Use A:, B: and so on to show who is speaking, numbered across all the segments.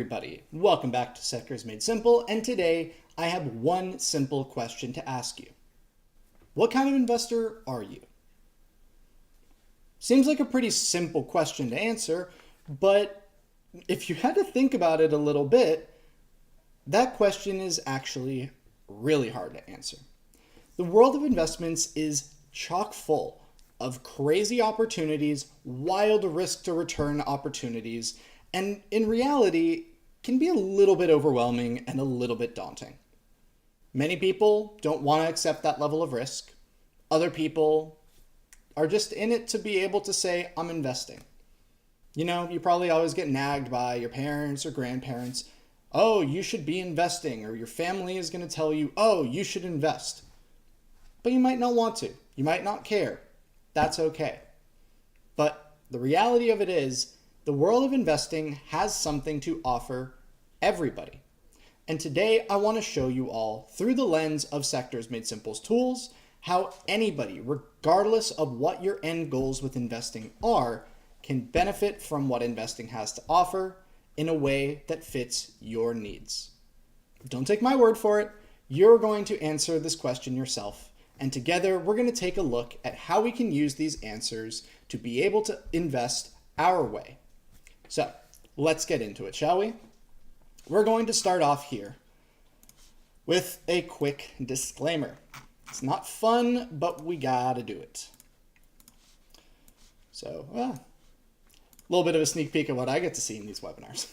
A: Everybody, welcome back to Sectors Made Simple, and today I have one simple question to ask you. What kind of investor are you? Seems like a pretty simple question to answer, but if you had to think about it a little bit, that question is actually really hard to answer. The world of investments is chock full of crazy opportunities, wild risk to return opportunities, and in reality, can be a little bit overwhelming and a little bit daunting. Many people don't want to accept that level of risk. Other people are just in it to be able to say, I'm investing. You probably always get nagged by your parents or grandparents. Oh, you should be investing, or your family is going to tell you, oh, you should invest. But you might not want to. You might not care. That's okay. But the reality of it is, the world of investing has something to offer everybody. And today I want to show you all, through the lens of Sectors Made Simple's tools, how anybody, regardless of what your end goals with investing are, can benefit from what investing has to offer in a way that fits your needs. Don't take my word for it. You're going to answer this question yourself. And together we're going to take a look at how we can use these answers to be able to invest our way. So let's get into it, shall we? We're going to start off here with a quick disclaimer. It's not fun, but we gotta do it. So, a little bit of a sneak peek of what I get to see in these webinars.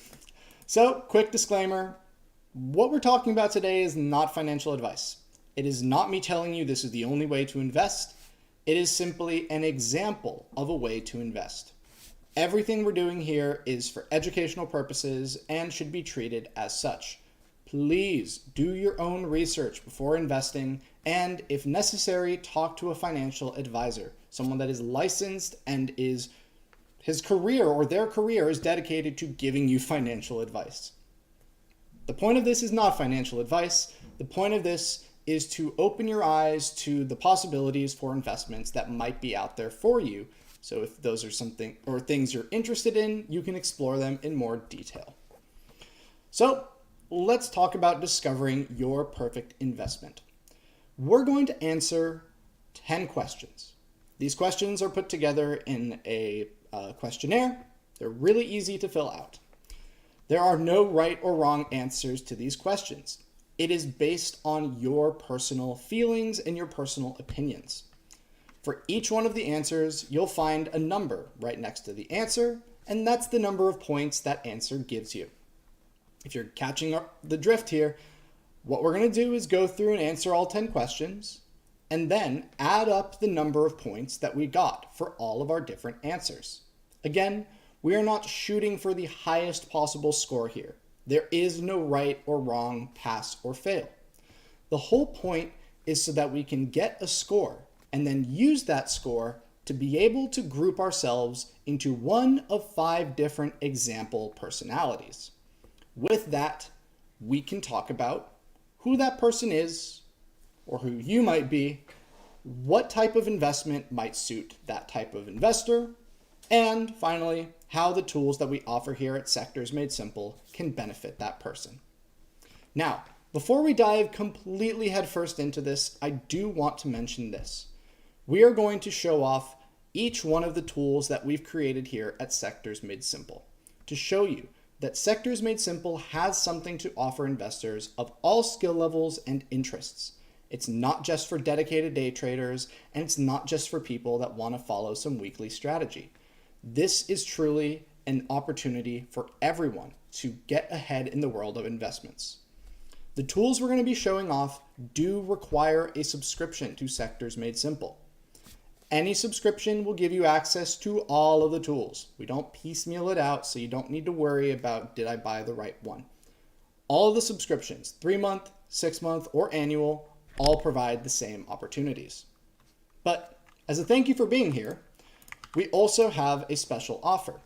A: So, quick disclaimer. What we're talking about today is not financial advice. It is not me telling you this is the only way to invest. It is simply an example of a way to invest. Everything we're doing here is for educational purposes and should be treated as such. Please do your own research before investing, and if necessary, talk to a financial advisor, someone that is licensed and his career or their career is dedicated to giving you financial advice. The point of this is not financial advice. The point of this is to open your eyes to the possibilities for investments that might be out there for you. So if those are something or things you're interested in, you can explore them in more detail. So let's talk about discovering your perfect investment. We're going to answer 10 questions. These questions are put together in a questionnaire. They're really easy to fill out. There are no right or wrong answers to these questions. It is based on your personal feelings and your personal opinions. For each one of the answers, you'll find a number right next to the answer, and that's the number of points that answer gives you. If you're catching the drift here, what we're going to do is go through and answer all 10 questions, and then add up the number of points that we got for all of our different answers. Again, we are not shooting for the highest possible score here. There is no right or wrong, pass or fail. The whole point is so that we can get a score and then use that score to be able to group ourselves into one of 5 different example personalities. With that, we can talk about who that person is, or who you might be, what type of investment might suit that type of investor, and finally, how the tools that we offer here at Sectors Made Simple can benefit that person. Now, before we dive completely headfirst into this, I do want to mention this. We are going to show off each one of the tools that we've created here at Sectors Made Simple to show you that Sectors Made Simple has something to offer investors of all skill levels and interests. It's not just for dedicated day traders, and it's not just for people that want to follow some weekly strategy. This is truly an opportunity for everyone to get ahead in the world of investments. The tools we're going to be showing off do require a subscription to Sectors Made Simple. Any subscription will give you access to all of the tools. We don't piecemeal it out, so you don't need to worry about, did I buy the right one? All of the subscriptions, 3-month, 6-month, or annual, all provide the same opportunities. But as a thank you for being here, we also have a special offer.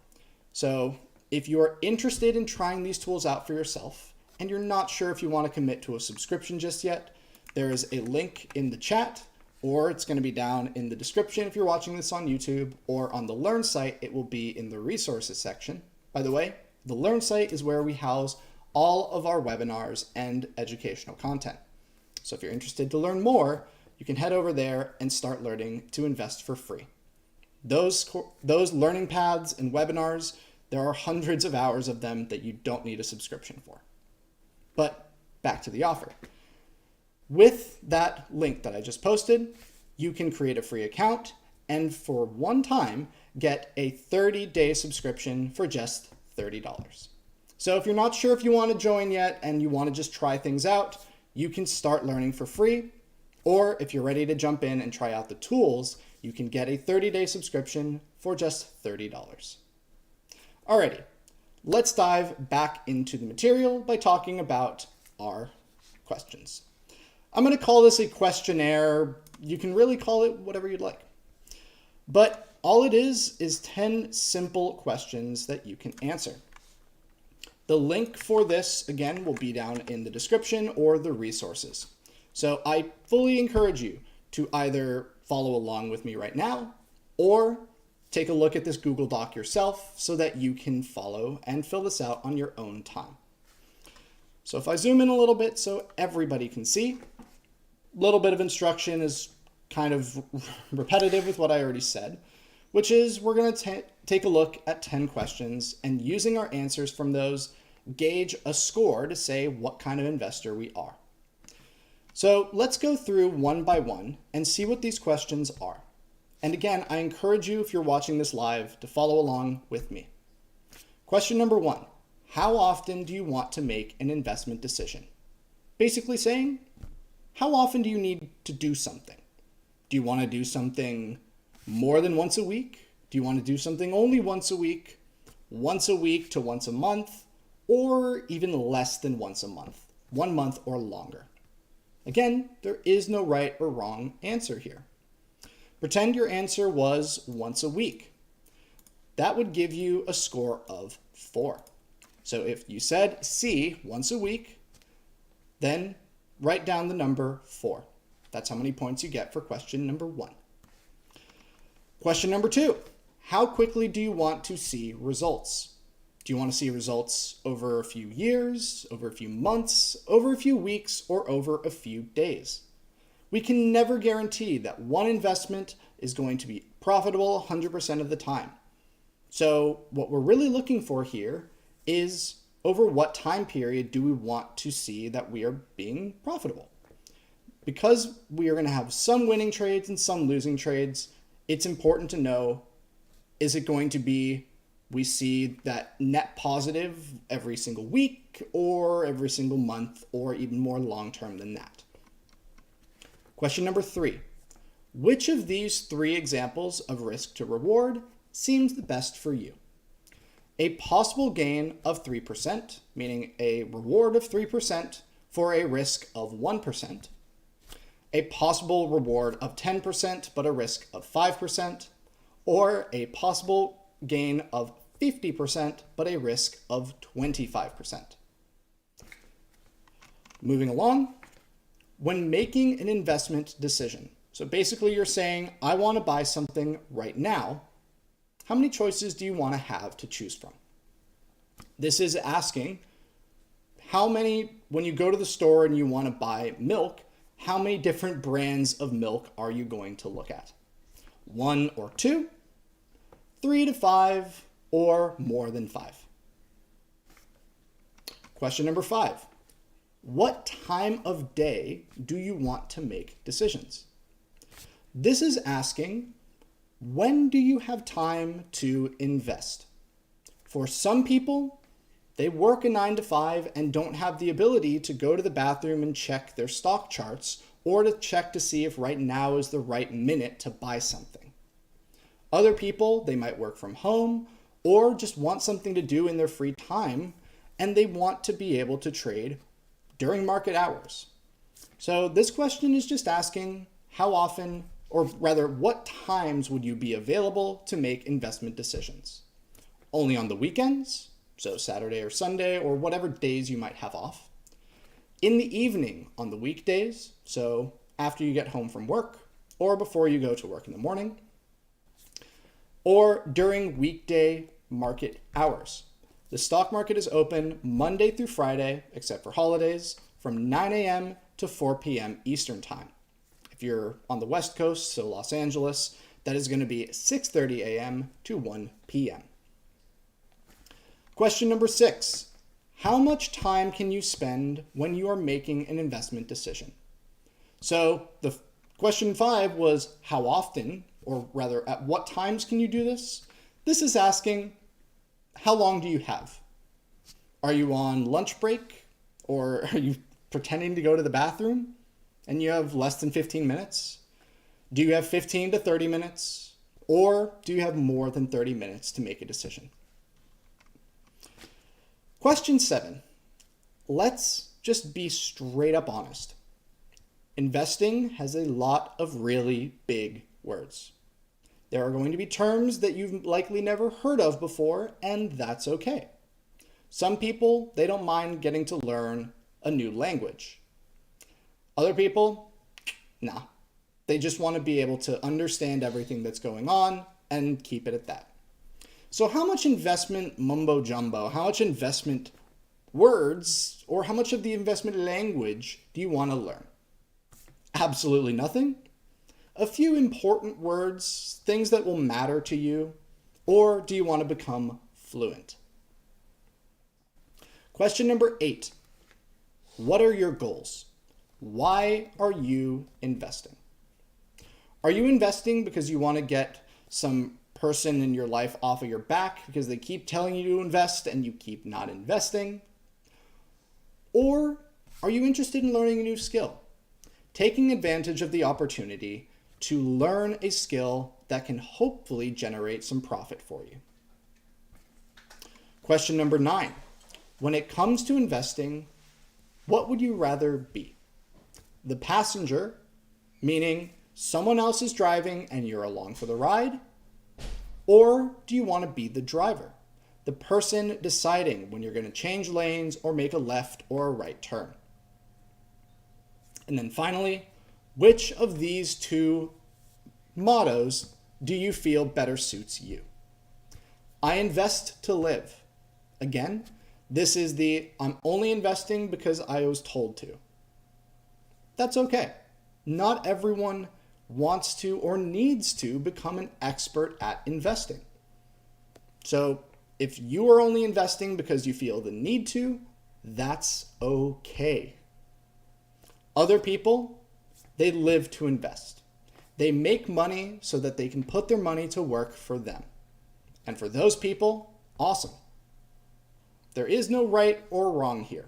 A: So if you are interested in trying these tools out for yourself, and you're not sure if you want to commit to a subscription just yet, there is a link in the chat, or it's going to be down in the description if you're watching this on YouTube, or on the Learn site, it will be in the resources section. By the way, The Learn site is where we house all of our webinars and educational content. So if you're interested to learn more, you can head over there and start learning to invest for free. Those learning paths and webinars, there are hundreds of hours of them that you don't need a subscription for. But back to the offer. With that link that I just posted, you can create a free account and for one time get a 30-day subscription for just $30. So if you're not sure if you want to join yet and you want to just try things out, you can start learning for free. Or if you're ready to jump in and try out the tools, you can get a 30-day subscription for just $30. Alrighty, let's dive back into the material by talking about our questions. I'm going to call this a questionnaire. You can really call it whatever you'd like. But all it is 10 simple questions that you can answer. The link for this, again, will be down in the description or the resources. So I fully encourage you to either follow along with me right now or take a look at this Google Doc yourself so that you can follow and fill this out on your own time. So if I zoom in a little bit so everybody can see, a little bit of instruction is kind of repetitive with what I already said, which is we're going to take a look at 10 questions and using our answers from those, gauge a score to say what kind of investor we are. So let's go through one by one and see what these questions are. And again, I encourage you, if you're watching this live, to follow along with me. Question number 1, how often do you want to make an investment decision? Basically saying, how often do you need to do something? Do you want to do something more than once a week? Do you want to do something only once a week to once a month, or even less than once a month, 1 month or longer? Again, there is no right or wrong answer here. Pretend your answer was once a week. That would give you a score of 4. So if you said C, once a week, then write down the number 4. That's how many points you get for question number 1. Question number 2, how quickly do you want to see results? Do you want to see results over a few years, over a few months, over a few weeks, or over a few days? We can never guarantee that one investment is going to be profitable 100% of the time. So what we're really looking for here is over what time period do we want to see that we are being profitable? Because we are going to have some winning trades and some losing trades, it's important to know, is it going to be we see that net positive every single week or every single month or even more long-term than that? Question number 3, which of these 3 examples of risk to reward seems the best for you? A possible gain of 3%, meaning a reward of 3% for a risk of 1%. A possible reward of 10% but a risk of 5%, or a possible gain of 50% but a risk of 25%. Moving along, when making an investment decision, so basically you're saying, I want to buy something right now, how many choices do you want to have to choose from? This is asking how many, when you go to the store and you want to buy milk, how many different brands of milk are you going to look at? 1 or 2, 3 to 5, or more than 5? Question number 5. What time of day do you want to make decisions? This is asking, when do you have time to invest? For some people, they work a 9 to 5 and don't have the ability to go to the bathroom and check their stock charts or to check to see if right now is the right minute to buy something. Other people, they might work from home or just want something to do in their free time, and they want to be able to trade during market hours. So this question is just asking how often, or rather what times would you be available to make investment decisions? Only on the weekends, so Saturday or Sunday or whatever days you might have off. In the evening on the weekdays, so after you get home from work or before you go to work in the morning, or during weekday market hours. The stock market is open Monday through Friday, except for holidays, from 9 a.m. to 4 p.m. Eastern Time. If you're on the West Coast, so Los Angeles, that is going to be 6:30 a.m. to 1 p.m. Question number 6. How much time can you spend when you are making an investment decision? So the question 5 was how often, or rather at what times can you do this? This is asking, how long do you have? Are you on lunch break, or are you pretending to go to the bathroom and you have less than 15 minutes? Do you have 15 to 30 minutes? Or do you have more than 30 minutes to make a decision? Question 7. Let's just be straight up honest. Investing has a lot of really big words. There are going to be terms that you've likely never heard of before, and that's okay. Some people, they don't mind getting to learn a new language. Other people, nah. They just want to be able to understand everything that's going on and keep it at that. So how much investment mumbo jumbo, how much investment words, or how much of the investment language do you want to learn? Absolutely nothing. A few important words, things that will matter to you, or do you want to become fluent? Question number 8. What are your goals? Why are you investing? Are you investing because you want to get some person in your life off of your back because they keep telling you to invest and you keep not investing? Or are you interested in learning a new skill? Taking advantage of the opportunity to learn a skill that can hopefully generate some profit for you. Question number 9. When it comes to investing, what would you rather be? The passenger, meaning someone else is driving and you're along for the ride? Or do you want to be the driver, the person deciding when you're going to change lanes or make a left or a right turn? And then finally, which of these two mottos do you feel better suits you? I invest to live. Again, this is the I'm only investing because I was told to. That's okay. Not everyone wants to or needs to become an expert at investing. So if you are only investing because you feel the need to, that's okay. Other people, they live to invest. They make money so that they can put their money to work for them. And for those people, awesome. There is no right or wrong here.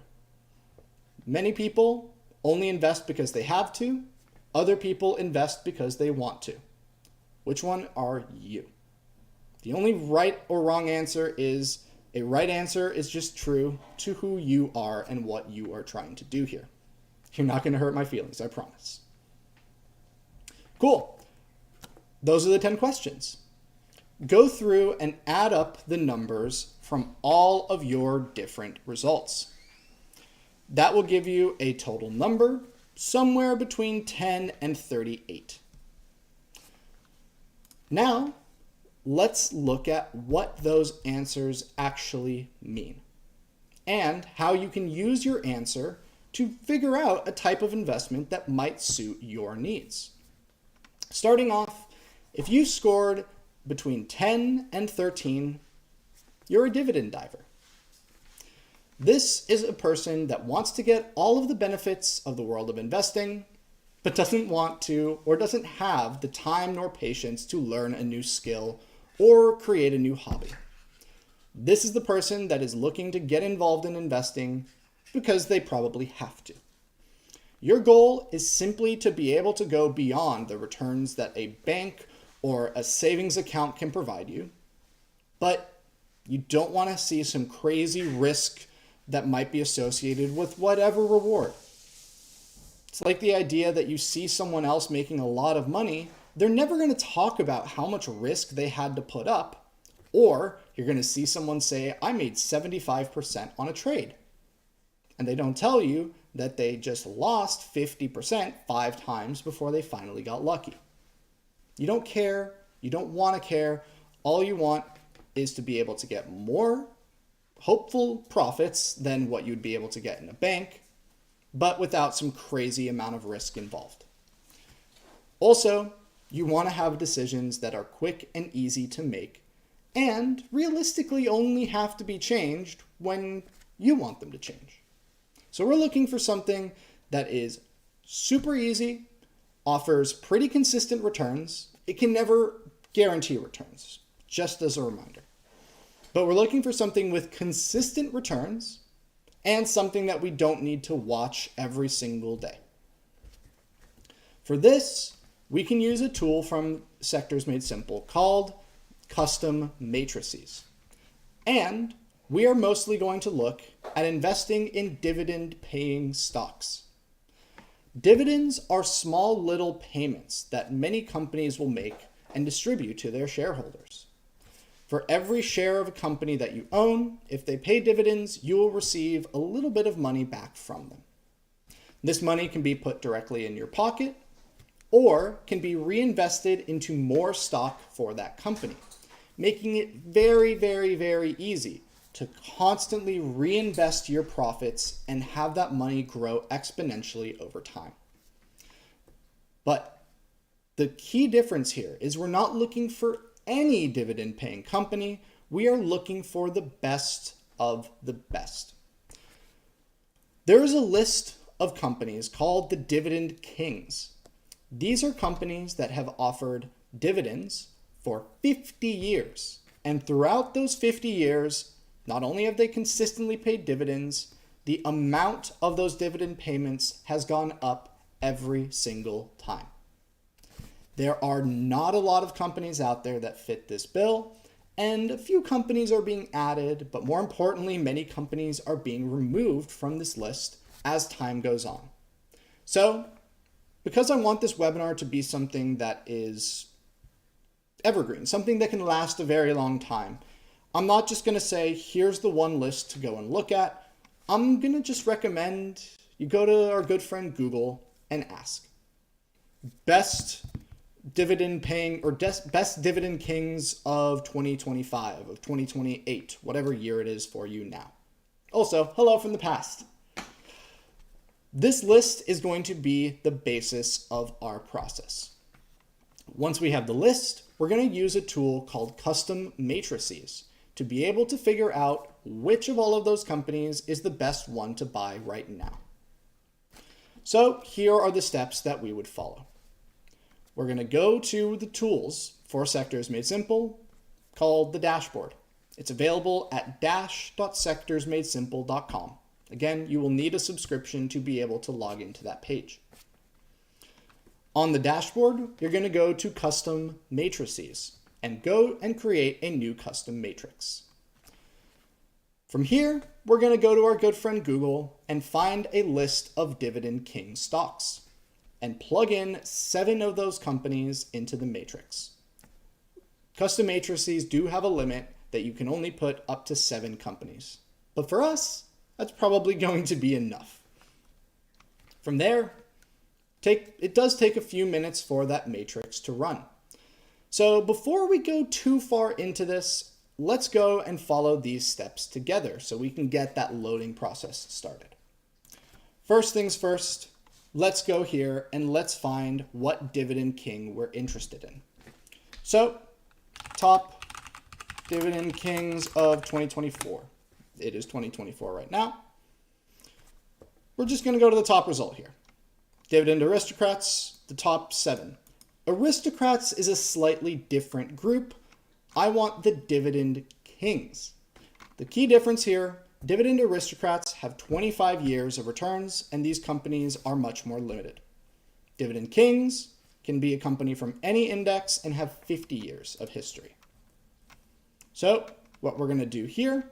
A: Many people only invest because they have to. Other people invest because they want to. Which one are you? The only right or wrong answer is a right answer is just true to who you are and what you are trying to do here. You're not going to hurt my feelings, I promise. Cool. Those are the 10 questions. Go through and add up the numbers from all of your different results. That will give you a total number somewhere between 10 and 38. Now, let's look at what those answers actually mean and how you can use your answer to figure out a type of investment that might suit your needs. Starting off, if you scored between 10 and 13, you're a dividend diver. This is a person that wants to get all of the benefits of the world of investing, but doesn't want to or doesn't have the time nor patience to learn a new skill or create a new hobby. This is the person that is looking to get involved in investing because they probably have to. Your goal is simply to be able to go beyond the returns that a bank or a savings account can provide you, but you don't want to see some crazy risk that might be associated with whatever reward. It's like the idea that you see someone else making a lot of money, they're never going to talk about how much risk they had to put up, or you're going to see someone say, I made 75% on a trade. And they don't tell you that they just lost 50% 5 times before they finally got lucky. You don't care. You don't want to care. All you want is to be able to get more, hopeful profits than what you'd be able to get in a bank, but without some crazy amount of risk involved. Also, you want to have decisions that are quick and easy to make and realistically only have to be changed when you want them to change. So we're looking for something that is super easy, offers pretty consistent returns. It can never guarantee returns, just as a reminder. But we're looking for something with consistent returns and something that we don't need to watch every single day. For this, we can use a tool from Sectors Made Simple called custom matrices. And we are mostly going to look at investing in dividend-paying stocks. Dividends are small little payments that many companies will make and distribute to their shareholders. For every share of a company that you own, if they pay dividends, you will receive a little bit of money back from them. This money can be put directly in your pocket or can be reinvested into more stock for that company, making it very, very, very easy to constantly reinvest your profits and have that money grow exponentially over time. But the key difference here is we're not looking for any dividend-paying company. We are looking for the best of the best. There is a list of companies called the Dividend Kings. These are companies that have offered dividends for 50 years. And throughout those 50 years, not only have they consistently paid dividends, the amount of those dividend payments has gone up every single time. There are not a lot of companies out there that fit this bill, and a few companies are being added, but more importantly, many companies are being removed from this list as time goes on. So, because I want this webinar to be something that is evergreen, something that can last a very long time, I'm not just going to say, here's the one list to go and look at. I'm going to just recommend you go to our good friend Google and ask. Best dividend paying or best dividend kings of 2025, of 2028, whatever year it is for you now. Also, hello from the past. This list is going to be the basis of our process. Once we have the list, we're going to use a tool called custom matrices to be able to figure out which of all of those companies is the best one to buy right now. So here are the steps that we would follow. We're going to go to the tools for Sectors Made Simple called the dashboard. It's available at dash.sectorsmadesimple.com. Again, you will need a subscription to be able to log into that page. On the dashboard, you're going to go to custom matrices and go and create a new custom matrix. From here, we're going to go to our good friend Google and find a list of Dividend King stocks and plug in 7 of those companies into the matrix. Custom matrices do have a limit that you can only put up to 7 companies. But for us, that's probably going to be enough. From there, it does take a few minutes for that matrix to run. So before we go too far into this, let's go and follow these steps together so we can get that loading process started. First things first, let's go here and let's find what Dividend King we're interested in. So, top Dividend Kings of 2024. It is 2024 right now. We're just going to go to the top result here. Dividend Aristocrats, the top 7. Aristocrats is a slightly different group. I want the Dividend Kings. The key difference here, Dividend Aristocrats have 25 years of returns, and these companies are much more limited. Dividend Kings can be a company from any index and have 50 years of history. So what we're going to do here,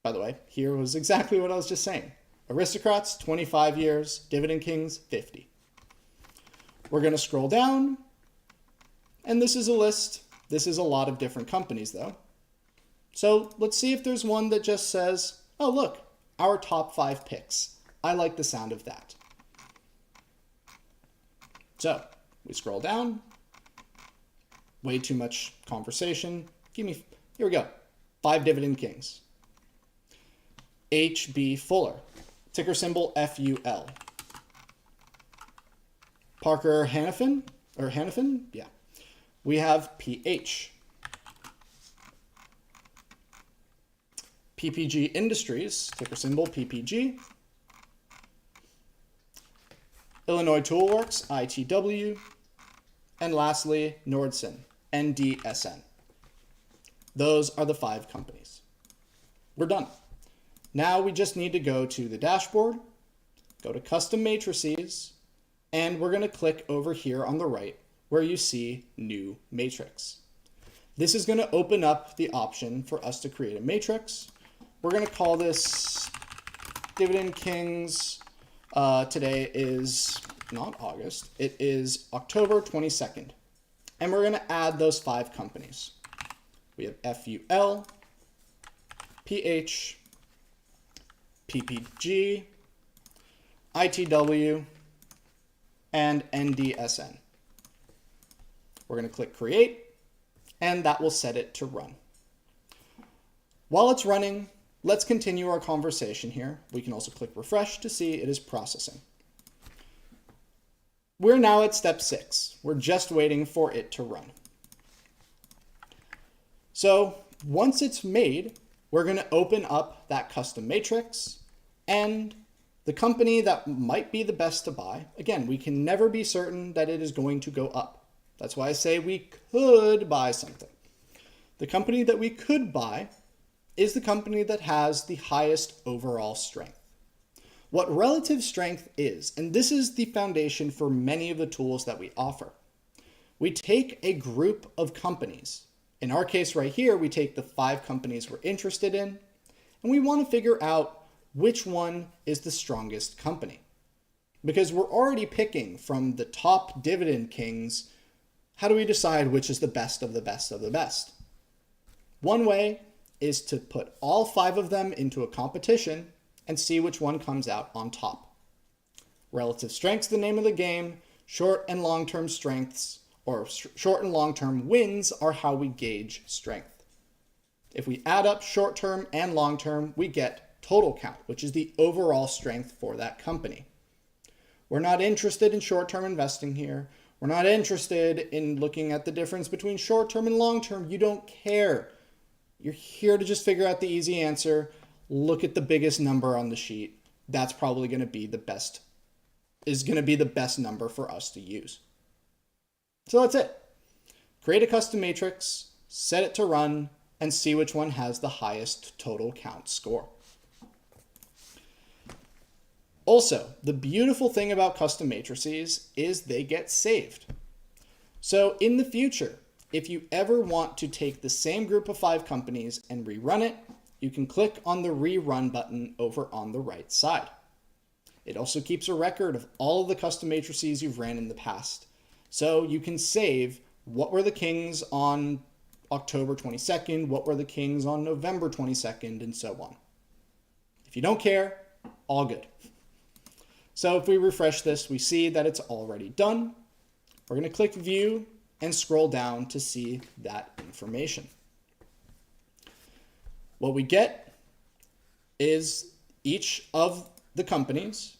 A: by the way, here was exactly what I was just saying. Aristocrats, 25 years, Dividend Kings, 50. We're going to scroll down, and this is a list. This is a lot of different companies, though. So let's see if there's one that just says, oh, look, our top 5 picks. I like the sound of that. So we scroll down. Way too much conversation. Here we go. 5 Dividend Kings. H.B. Fuller, ticker symbol FUL. Parker Hannifin, yeah. We have PH. PPG Industries, ticker symbol PPG. Illinois Toolworks, ITW. And lastly, Nordson, NDSN. Those are the 5 companies. We're done. Now we just need to go to the dashboard, go to custom matrices, and we're going to click over here on the right where you see new matrix. This is going to open up the option for us to create a matrix. We're going to call this Dividend Kings. Today is not August, it is October 22nd. And we're going to add those 5 companies. We have FUL, PH, PPG, ITW, and NDSN. We're going to click create, and that will set it to run. While it's running, let's continue our conversation here. We can also click refresh to see it is processing. We're now at step 6. We're just waiting for it to run. So once it's made, we're going to open up that custom matrix and the company that might be the best to buy. Again, we can never be certain that it is going to go up. That's why I say we could buy something. The company that we could buy is the company that has the highest overall strength. What relative strength is, and this is the foundation for many of the tools that we offer. We take a group of companies. In our case right here, we take the 5 companies we're interested in, and we want to figure out which one is the strongest company. Because we're already picking from the top dividend kings, how do we decide which is the best of the best of the best? One way is to put all 5 of them into a competition and see which one comes out on top. Relative strength's the name of the game. Short and long-term strengths, or short and long-term wins, are how we gauge strength. If we add up short-term and long-term, we get total count, which is the overall strength for that company. We're not interested in short-term investing here. We're not interested in looking at the difference between short-term and long-term. You don't care. You're here to just figure out the easy answer. Look at the biggest number on the sheet. That's probably going to be the best, number for us to use. So that's it. Create a custom matrix, set it to run, and see which one has the highest total count score. Also, the beautiful thing about custom matrices is they get saved. So in the future, if you ever want to take the same group of 5 companies and rerun it, you can click on the rerun button over on the right side. It also keeps a record of all of the custom matrices you've ran in the past. So you can save what were the kings on October 22nd, what were the kings on November 22nd, and so on. If you don't care, all good. So if we refresh this, we see that it's already done. We're going to click view and scroll down to see that information. What we get is each of the companies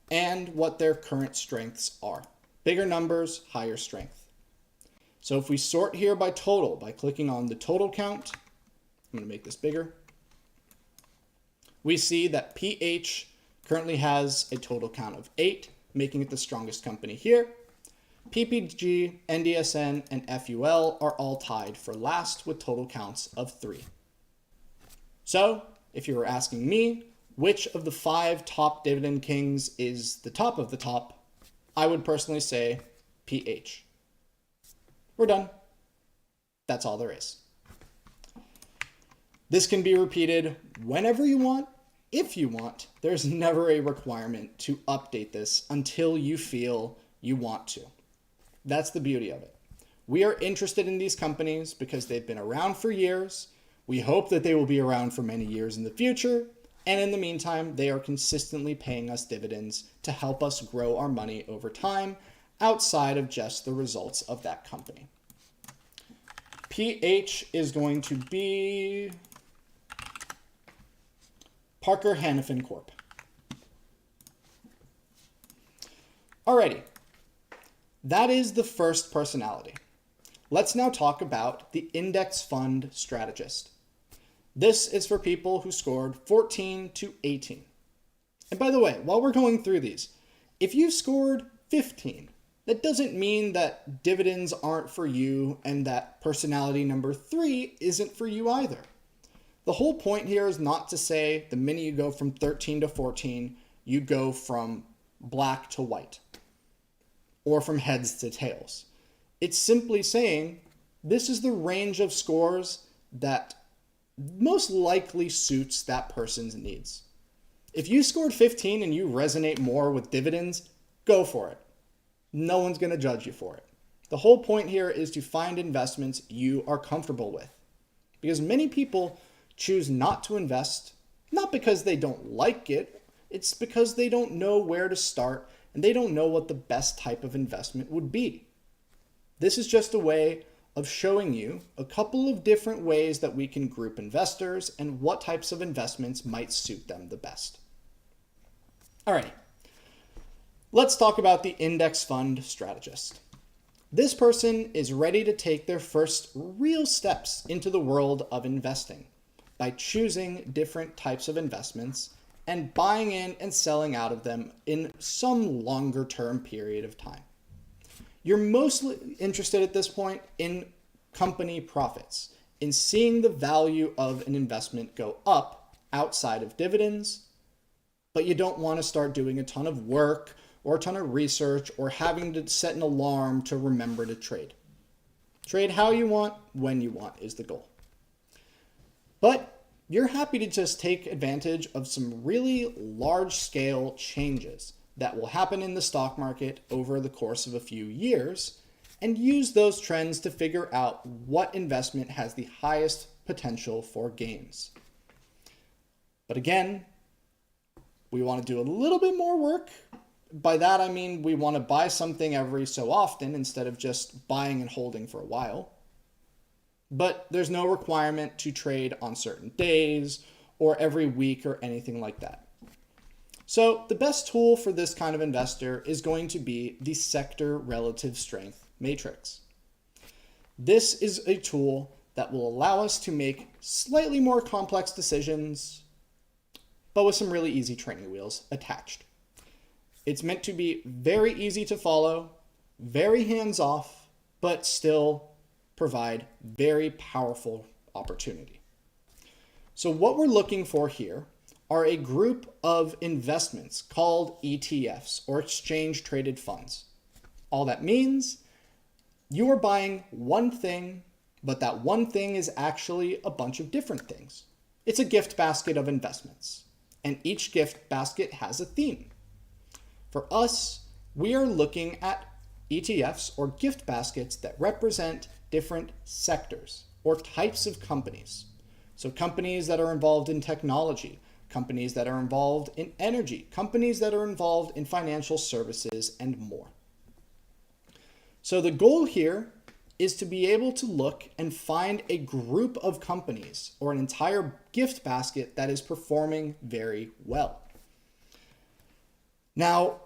A: and what their current strengths are. Bigger numbers, higher strength. So if we sort here by total, by clicking on the total count, I'm going to make this bigger. We see that PH currently has a total count of 8, making it the strongest company here. PPG, NDSN, and FUL are all tied for last with total counts of 3. So, if you were asking me which of the 5 top dividend kings is the top of the top, I would personally say PH. We're done. That's all there is. This can be repeated whenever you want, if you want. There's never a requirement to update this until you feel you want to. That's the beauty of it. We are interested in these companies because they've been around for years. We hope that they will be around for many years in the future. And in the meantime, they are consistently paying us dividends to help us grow our money over time outside of just the results of that company. PH is going to be Parker Hannifin Corp. Alrighty, that is the first personality. Let's now talk about the index fund strategist. This is for people who scored 14 to 18. And by the way, while we're going through these, if you scored 15, that doesn't mean that dividends aren't for you and that personality number 3 isn't for you either. The whole point here is not to say the minute you go from 13 to 14, you go from black to white or from heads to tails. It's simply saying this is the range of scores that most likely suits that person's needs. If you scored 15 and you resonate more with dividends, go for it. No one's going to judge you for it. The whole point here is to find investments you are comfortable with. Because many people choose not to invest, not because they don't like it, it's because they don't know where to start and they don't know what the best type of investment would be. This is just a way of showing you a couple of different ways that we can group investors and what types of investments might suit them the best. Alrighty, let's talk about the index fund strategist. This person is ready to take their first real steps into the world of investing by choosing different types of investments and buying in and selling out of them in some longer term period of time. You're mostly interested at this point in company profits, in seeing the value of an investment go up outside of dividends, but you don't want to start doing a ton of work or a ton of research or having to set an alarm to remember to trade. Trade how you want, when you want is the goal. But you're happy to just take advantage of some really large-scale changes that will happen in the stock market over the course of a few years and use those trends to figure out what investment has the highest potential for gains. But again, we want to do a little bit more work. By that, I mean we want to buy something every so often instead of just buying and holding for a while. But there's no requirement to trade on certain days or every week or anything like that. So the best tool for this kind of investor is going to be the sector relative strength matrix. This is a tool that will allow us to make slightly more complex decisions, but with some really easy training wheels attached. It's meant to be very easy to follow, very hands-off, but still provide very powerful opportunity. So what we're looking for here are a group of investments called ETFs, or exchange traded funds. All that means you are buying one thing, but that one thing is actually a bunch of different things. It's a gift basket of investments, and each gift basket has a theme. For us, we are looking at ETFs or gift baskets that represent different sectors or types of companies. So companies that are involved in technology, companies that are involved in energy, companies that are involved in financial services, and more. So the goal here is to be able to look and find a group of companies or an entire gift basket that is performing very well. Now,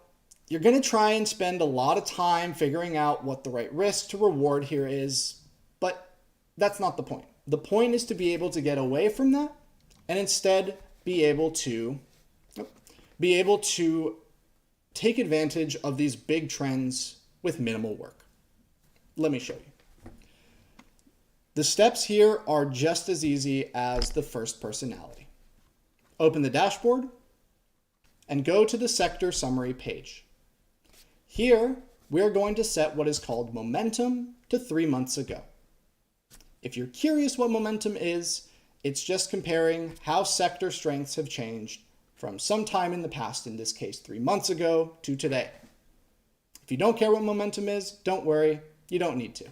A: you're going to try and spend a lot of time figuring out what the right risk to reward here is, but that's not the point. The point is to be able to get away from that and instead be able to take advantage of these big trends with minimal work. Let me show you. The steps here are just as easy as the first personality. Open the dashboard and go to the sector summary page. Here, we're going to set what is called momentum to 3 months ago. If you're curious what momentum is, it's just comparing how sector strengths have changed from some time in the past, in this case 3 months ago, to today. If you don't care what momentum is, don't worry, you don't need to.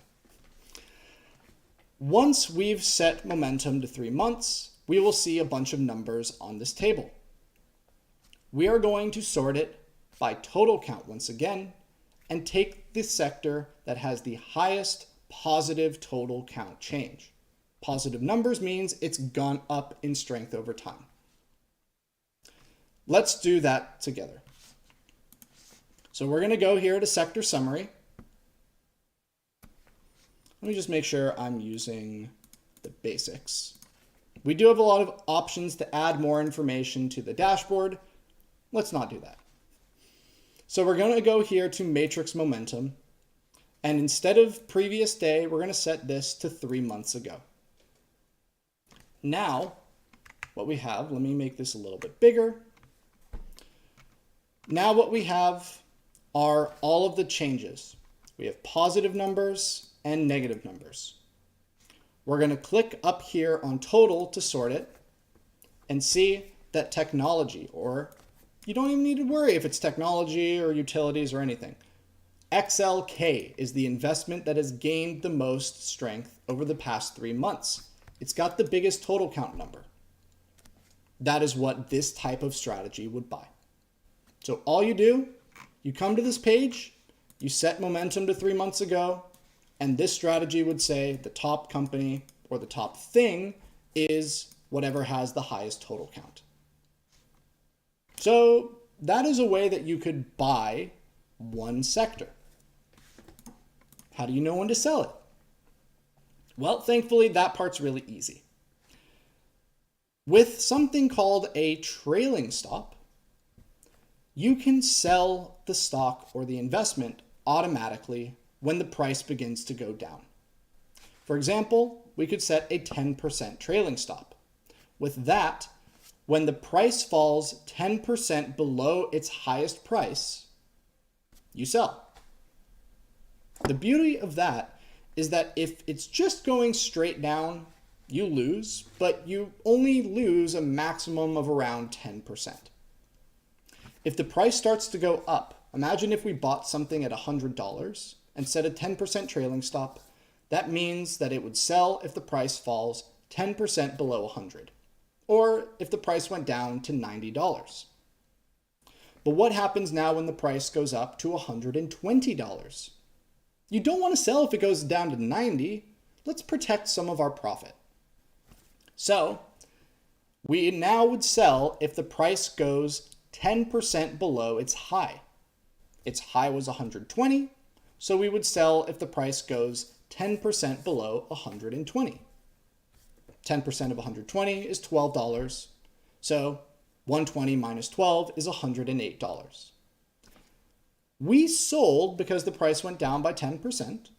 A: Once we've set momentum to 3 months, we will see a bunch of numbers on this table. We are going to sort it by total count once again and take the sector that has the highest positive total count change. Positive numbers means it's gone up in strength over time. Let's do that together. So we're going to go here to sector summary. Let me just make sure I'm using the basics. We do have a lot of options to add more information to the dashboard. Let's not do that. So we're going to go here to matrix momentum. And instead of previous day, we're going to set this to 3 months ago. Now, what we have, let me make this a little bit bigger. Now what we have are all of the changes. We have positive numbers and negative numbers. We're going to click up here on total to sort it and see that technology, or you don't even need to worry if it's technology or utilities or anything. XLK is the investment that has gained the most strength over the past 3 months. It's got the biggest total count number. That is what this type of strategy would buy. So all you do, you come to this page, you set momentum to 3 months ago, and this strategy would say the top company or the top thing is whatever has the highest total count. So that is a way that you could buy one sector. How do you know when to sell it? Well, thankfully, that part's really easy. With something called a trailing stop, you can sell the stock or the investment automatically when the price begins to go down. For example, we could set a 10% trailing stop. With that, when the price falls 10% below its highest price, you sell. The beauty of that is that if it's just going straight down, you lose, but you only lose a maximum of around 10%. If the price starts to go up, imagine if we bought something at $100 and set a 10% trailing stop. That means that it would sell if the price falls 10% below 100, or if the price went down to $90. But what happens now when the price goes up to $120? You don't want to sell if it goes down to 90. Let's protect some of our profit. So we now would sell if the price goes 10% below its high. Its high was 120, so we would sell if the price goes 10% below 120. 10% of 120 is $12, so 120 minus 12 is $108. We sold because the price went down by 10%,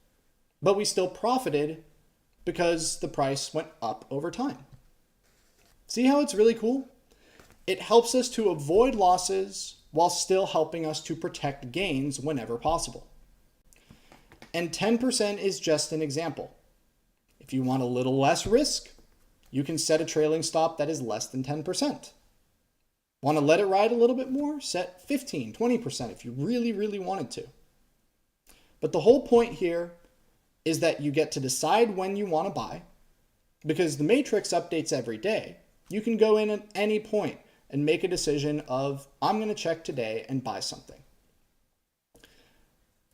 A: but we still profited because the price went up over time. See how it's really cool? It helps us to avoid losses while still helping us to protect gains whenever possible. And 10% is just an example. If you want a little less risk, you can set a trailing stop that is less than 10%. Want to let it ride a little bit more? Set 15, 20% if you really, really wanted to. But the whole point here is that you get to decide when you want to buy, because the matrix updates every day. You can go in at any point and make a decision of, I'm going to check today and buy something.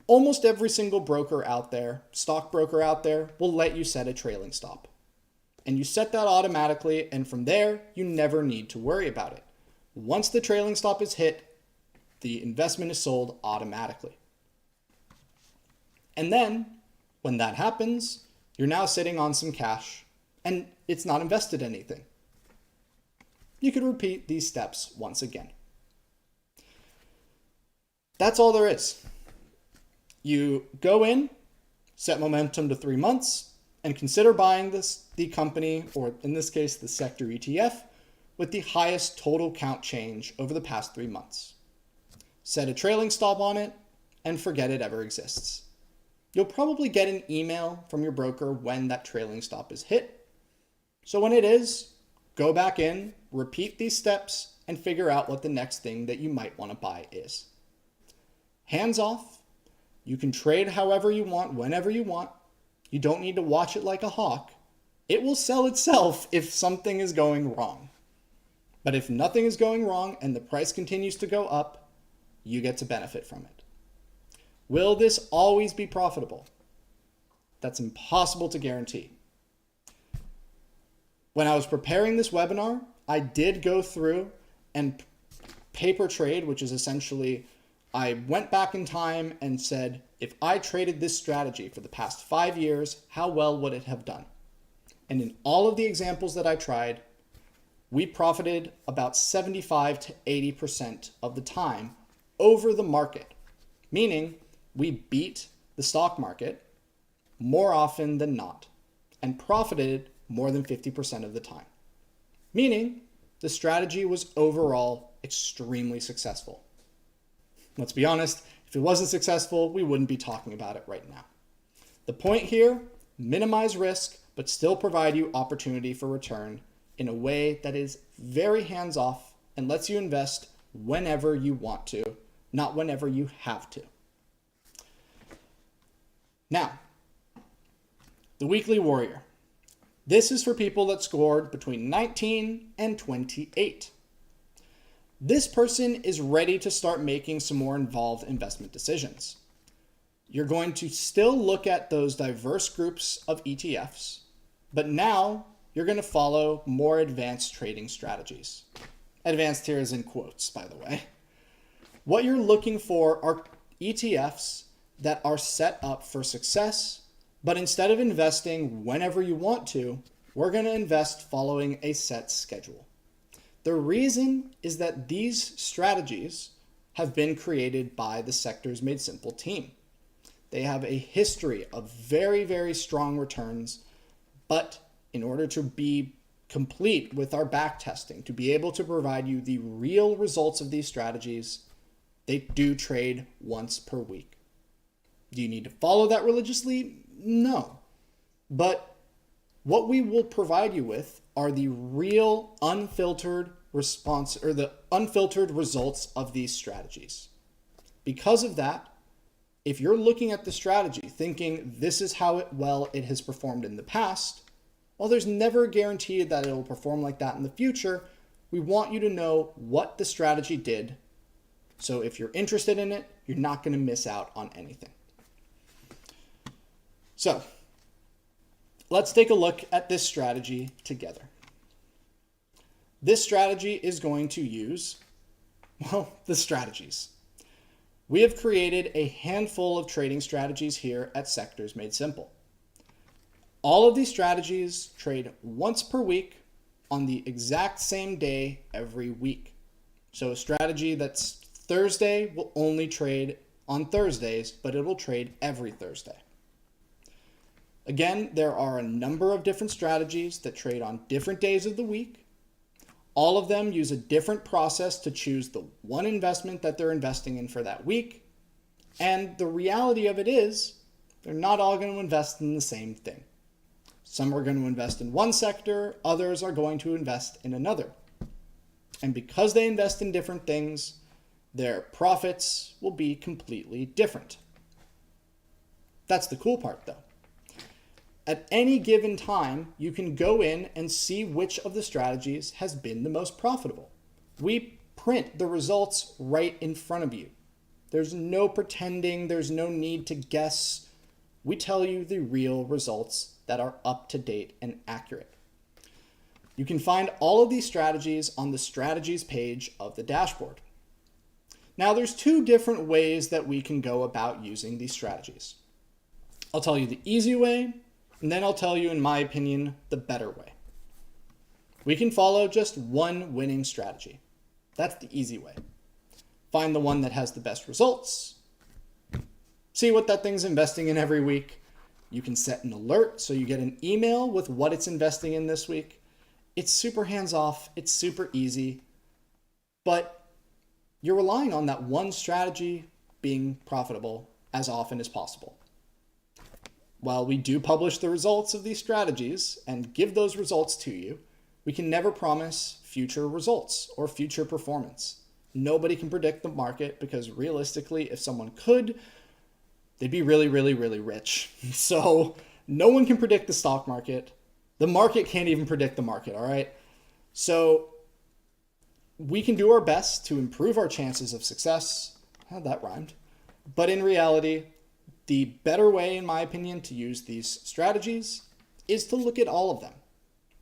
A: Almost every single broker out there, stockbroker out there, will let you set a trailing stop. And you set that automatically, and from there, you never need to worry about it. Once the trailing stop is hit, the investment is sold automatically. And then, when that happens, you're now sitting on some cash, and it's not invested in anything. You could repeat these steps once again. That's all there is. You go in, set momentum to 3 months, and consider buying the company, or in this case, the sector ETF, with the highest total count change over the past 3 months. Set a trailing stop on it, and forget it ever exists. You'll probably get an email from your broker when that trailing stop is hit. So when it is, go back in, repeat these steps, and figure out what the next thing that you might want to buy is. Hands off. You can trade however you want, whenever you want. You don't need to watch it like a hawk. It will sell itself if something is going wrong. But if nothing is going wrong and the price continues to go up, you get to benefit from it. Will this always be profitable? That's impossible to guarantee. When I was preparing this webinar, I did go through and paper trade, which is essentially I went back in time and said, if I traded this strategy for the past 5 years, how well would it have done? And in all of the examples that I tried, we profited about 75 to 80% of the time over the market, meaning we beat the stock market more often than not and profited more than 50% of the time, meaning the strategy was overall extremely successful. Let's be honest, if it wasn't successful, we wouldn't be talking about it right now. The point here, minimize risk, but still provide you opportunity for return in a way that is very hands-off and lets you invest whenever you want to, not whenever you have to. Now, the Weekly Warrior. This is for people that scored between 19 and 28. This person is ready to start making some more involved investment decisions. You're going to still look at those diverse groups of ETFs, but now you're going to follow more advanced trading strategies. Advanced here is in quotes, by the way. What you're looking for are ETFs that are set up for success, but instead of investing whenever you want to, we're going to invest following a set schedule. The reason is that these strategies have been created by the Sectors Made Simple team. They have a history of very, very strong returns, but in order to be complete with our back testing, to be able to provide you the real results of these strategies, they do trade once per week. Do you need to follow that religiously? No. But what we will provide you with are the real unfiltered response or the unfiltered results of these strategies. Because of that, if you're looking at the strategy thinking this is how it has performed in the past, well, there's never a guarantee that it will perform like that in the future. We want you to know what the strategy did. So if you're interested in it, you're not going to miss out on anything. So let's take a look at this strategy together. This strategy is going to use, well, the strategies. We have created a handful of trading strategies here at Sectors Made Simple. All of these strategies trade once per week on the exact same day every week. So a strategy that's Thursday will only trade on Thursdays, but it will trade every Thursday. Again, there are a number of different strategies that trade on different days of the week. All of them use a different process to choose the one investment that they're investing in for that week. And the reality of it is, they're not all going to invest in the same thing. Some are going to invest in one sector, others are going to invest in another. And because they invest in different things, their profits will be completely different. That's the cool part, though. At any given time, you can go in and see which of the strategies has been the most profitable. We print the results right in front of you. There's no pretending, there's no need to guess. We tell you the real results that are up to date and accurate. You can find all of these strategies on the strategies page of the dashboard. Now, there's two different ways that we can go about using these strategies. I'll tell you the easy way, and then I'll tell you, in my opinion, the better way. We can follow just one winning strategy. That's the easy way. Find the one that has the best results. See what that thing's investing in every week. You can set an alert so you get an email with what it's investing in this week. It's super hands-off. It's super easy. But you're relying on that one strategy being profitable as often as possible. While we do publish the results of these strategies and give those results to you, we can never promise future results or future performance. Nobody can predict the market because realistically, if someone could, they'd be really, really, really rich. So no one can predict the stock market. The market can't even predict the market, all right? So we can do our best to improve our chances of success. That rhymed. But in reality, the better way, in my opinion, to use these strategies is to look at all of them.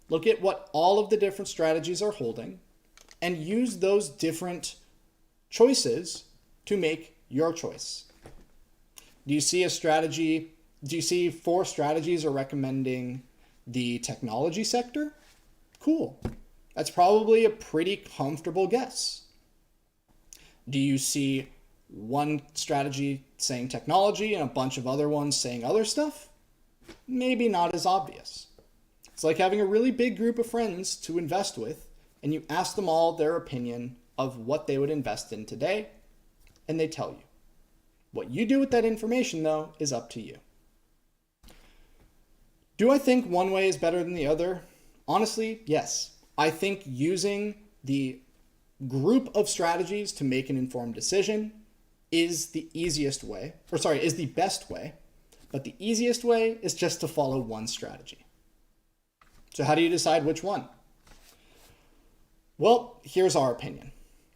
A: Look at what all of the different strategies are holding and use those different choices to make your choice. Do you see a strategy? Do you see 4 strategies are recommending the technology sector? Cool. That's probably a pretty comfortable guess. Do you see one strategy saying technology and a bunch of other ones saying other stuff? Maybe not as obvious. It's like having a really big group of friends to invest with, and you ask them all their opinion of what they would invest in today, and they tell you. What you do with that information, though, is up to you. Do I think one way is better than the other? Honestly, yes. I think using the group of strategies to make an informed decision is the easiest way, is the best way, but the easiest way is just to follow one strategy. So how do you decide which one? Well, here's our opinion.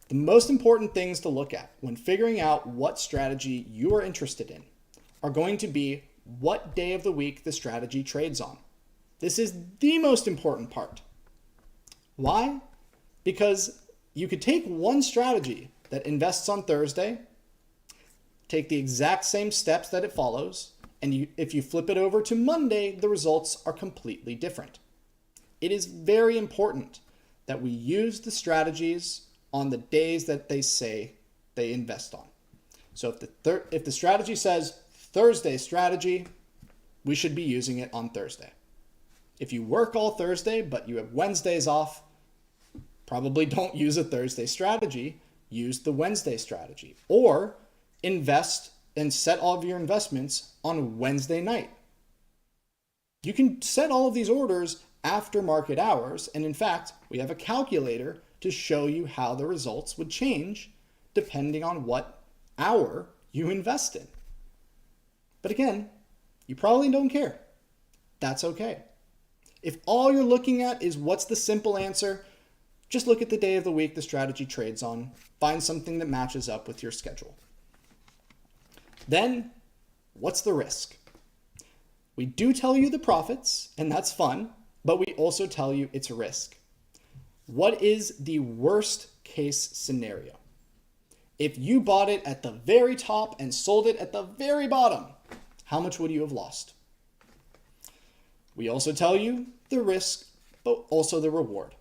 A: The most important things to look at when figuring out what strategy you are interested in are going to be what day of the week the strategy trades on. This is the most important part. Why? Because you could take one strategy that invests on Thursday, take the exact same steps that it follows, and if you flip it over to Monday, the results are completely different. It is very important that we use the strategies on the days that they say they invest on. So if the strategy says Thursday strategy, we should be using it on Thursday. If you work all Thursday, but you have Wednesdays off, probably don't use a Thursday strategy, use the Wednesday strategy. Or invest and set all of your investments on Wednesday night. You can set all of these orders after market hours, and in fact, we have a calculator to show you how the results would change depending on what hour you invest in. But again, you probably don't care. That's okay. If all you're looking at is what's the simple answer, just look at the day of the week the strategy trades on, find something that matches up with your schedule. Then, what's the risk? We do tell you the profits, and that's fun, but we also tell you it's a risk. What is the worst case scenario? If you bought it at the very top and sold it at the very bottom, how much would you have lost? We also tell you the risk, but also the reward.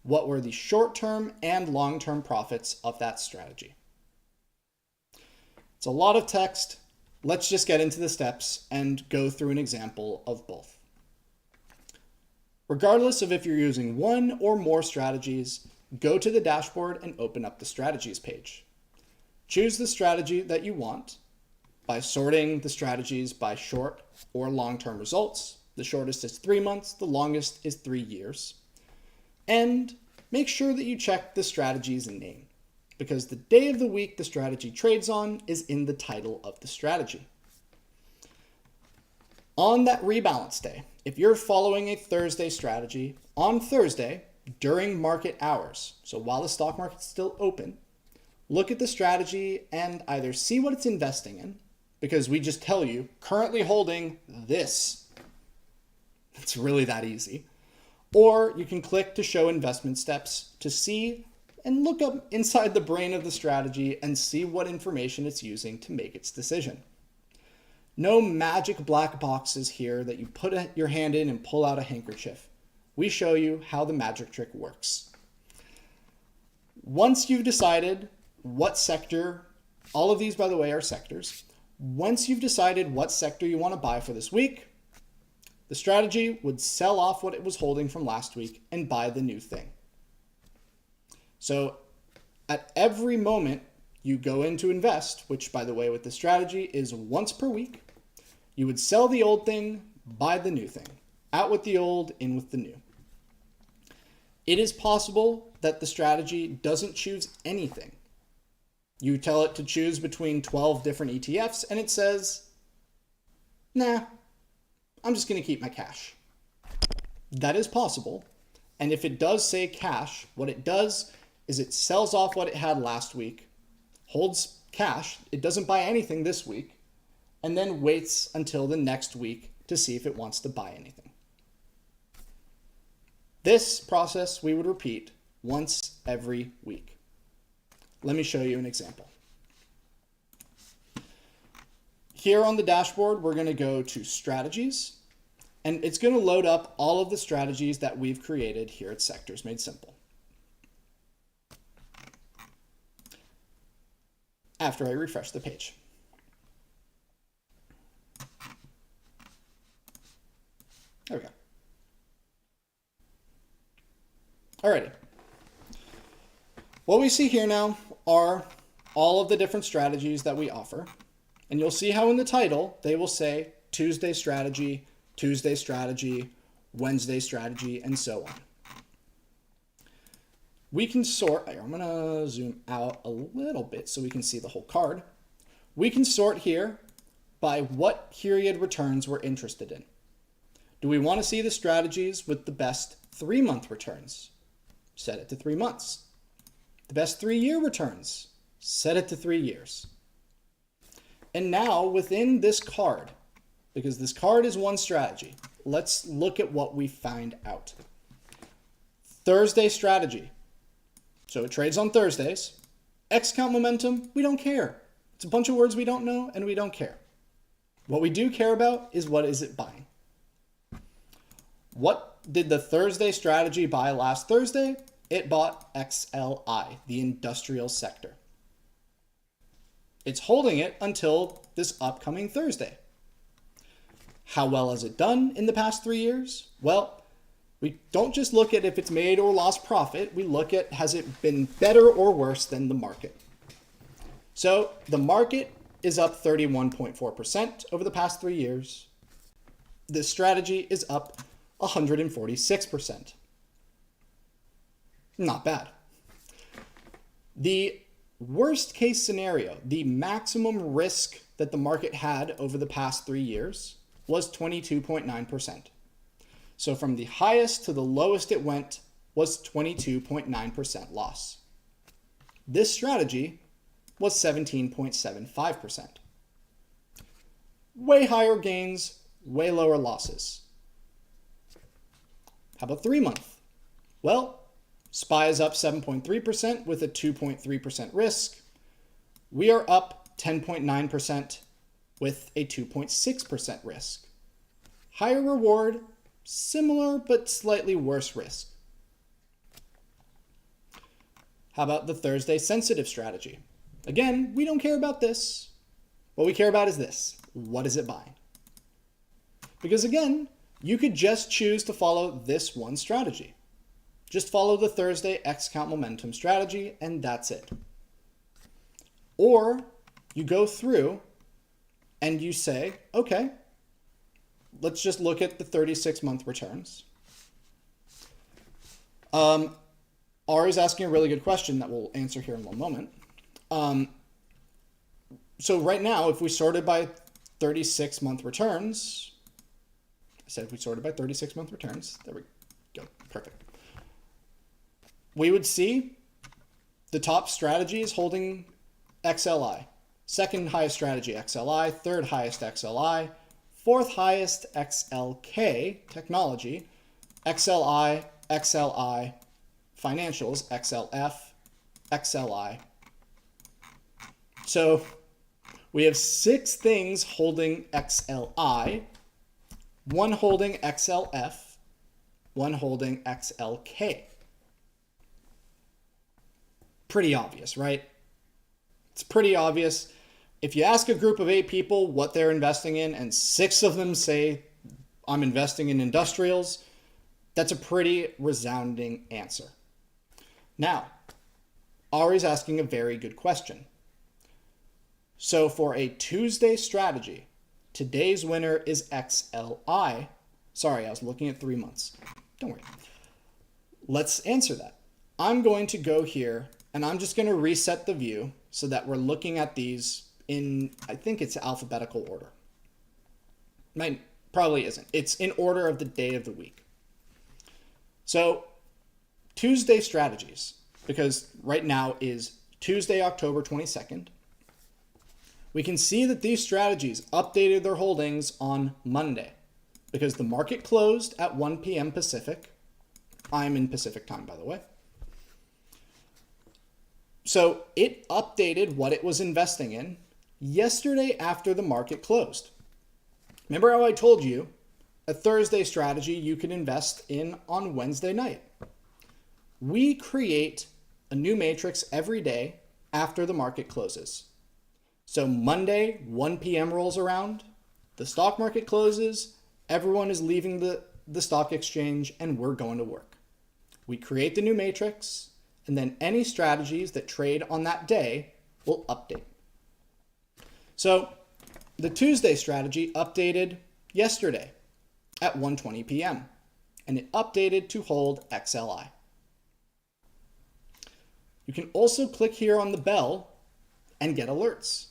A: What were the short-term and long-term profits of that strategy? It's a lot of text. Let's just get into the steps and go through an example of both. Regardless of if you're using one or more strategies, go to the dashboard and open up the strategies page. Choose the strategy that you want by sorting the strategies by short or long-term results. The shortest is 3 months, the longest is 3 years. And make sure that you check the strategy's name, because the day of the week the strategy trades on is in the title of the strategy. On that rebalance day, if you're following a Thursday strategy, on Thursday, during market hours, so while the stock market's still open, look at the strategy and either see what it's investing in, because we just tell you, currently holding this. It's really that easy. Or you can click to show investment steps to see and look up inside the brain of the strategy and see what information it's using to make its decision. No magic black boxes here that you put your hand in and pull out a handkerchief. We show you how the magic trick works. Once you've decided what sector, all of these, by the way, are sectors. Once you've decided what sector you want to buy for this week, the strategy would sell off what it was holding from last week and buy the new thing. So at every moment you go in to invest, which by the way with the strategy is once per week, you would sell the old thing, buy the new thing. Out with the old, in with the new. It is possible that the strategy doesn't choose anything. You tell it to choose between 12 different ETFs and it says, nah, I'm just going to keep my cash. That is possible. And if it does say cash, what it does is it sells off what it had last week, holds cash, it doesn't buy anything this week, and then waits until the next week to see if it wants to buy anything. This process we would repeat once every week. Let me show you an example. Here on the dashboard, we're going to go to strategies, and it's going to load up all of the strategies that we've created here at Sectors Made Simple. After I refresh the page. There we go. Alrighty. What we see here now are all of the different strategies that we offer. And you'll see how in the title, they will say Tuesday strategy, Wednesday strategy, and so on. We can sort, I'm going to zoom out a little bit so we can see the whole card. We can sort here by what period returns we're interested in. Do we want to see the strategies with the best 3-month returns? Set it to 3 months. The best 3-year returns? Set it to 3 years. And now within this card, because this card is one strategy, let's look at what we find out. Thursday strategy. So it trades on Thursdays. X count momentum, we don't care. It's a bunch of words we don't know and we don't care. What we do care about is what is it buying. What did the Thursday strategy buy last Thursday? It bought XLI, the industrial sector. It's holding it until this upcoming Thursday. How well has it done in the past 3 years? Well, we don't just look at if it's made or lost profit. We look at has it been better or worse than the market. So the market is up 31.4% over the past 3 years. This strategy is up 146%. Not bad. The worst case scenario, the maximum risk that the market had over the past 3 years was 22.9%. So from the highest to the lowest it went was 22.9% loss. This strategy was 17.75%. Way higher gains, way lower losses. How about 3-month? Well, SPY is up 7.3% with a 2.3% risk. We are up 10.9% with a 2.6% risk. Higher reward, similar but slightly worse risk. How about the Thursday sensitive strategy? Again, we don't care about this. What we care about is this. What is it buying? Because again, you could just choose to follow this one strategy. Just follow the Thursday X count momentum strategy and that's it. Or you go through and you say, okay, let's just look at the 36-month returns. R is asking a really good question that we'll answer here in one moment. So right now, if we sorted by 36-month returns, I said if we sorted by 36-month returns, there we go, perfect. We would see the top strategy is holding XLI. Second highest strategy, XLI. Third highest, XLI. Fourth highest, XLK, technology. XLI, XLI, financials, XLF, XLI. So we have 6 things holding XLI, 1 holding XLF, 1 holding XLK. Pretty obvious, right? It's pretty obvious. If you ask a group of 8 people what they're investing in and 6 of them say, I'm investing in industrials, that's a pretty resounding answer. Now, Ari's asking a very good question. So for a Tuesday strategy, today's winner is XLI. Sorry, I was looking at 3 months. Don't worry. Let's answer that. I'm going to go here and I'm just going to reset the view so that we're looking at these in, I think it's alphabetical order. Probably isn't. It's in order of the day of the week. So Tuesday strategies, because right now is Tuesday, October 22nd. We can see that these strategies updated their holdings on Monday because the market closed at 1 p.m. Pacific. I'm in Pacific time, by the way. So it updated what it was investing in yesterday after the market closed. Remember how I told you a Thursday strategy you can invest in on Wednesday night? We create a new matrix every day after the market closes. So Monday, 1 p.m. rolls around, the stock market closes, everyone is leaving the stock exchange, and we're going to work. We create the new matrix, and then any strategies that trade on that day will update. So the Tuesday strategy updated yesterday at 1:20 p.m. and it updated to hold XLI. You can also click here on the bell and get alerts.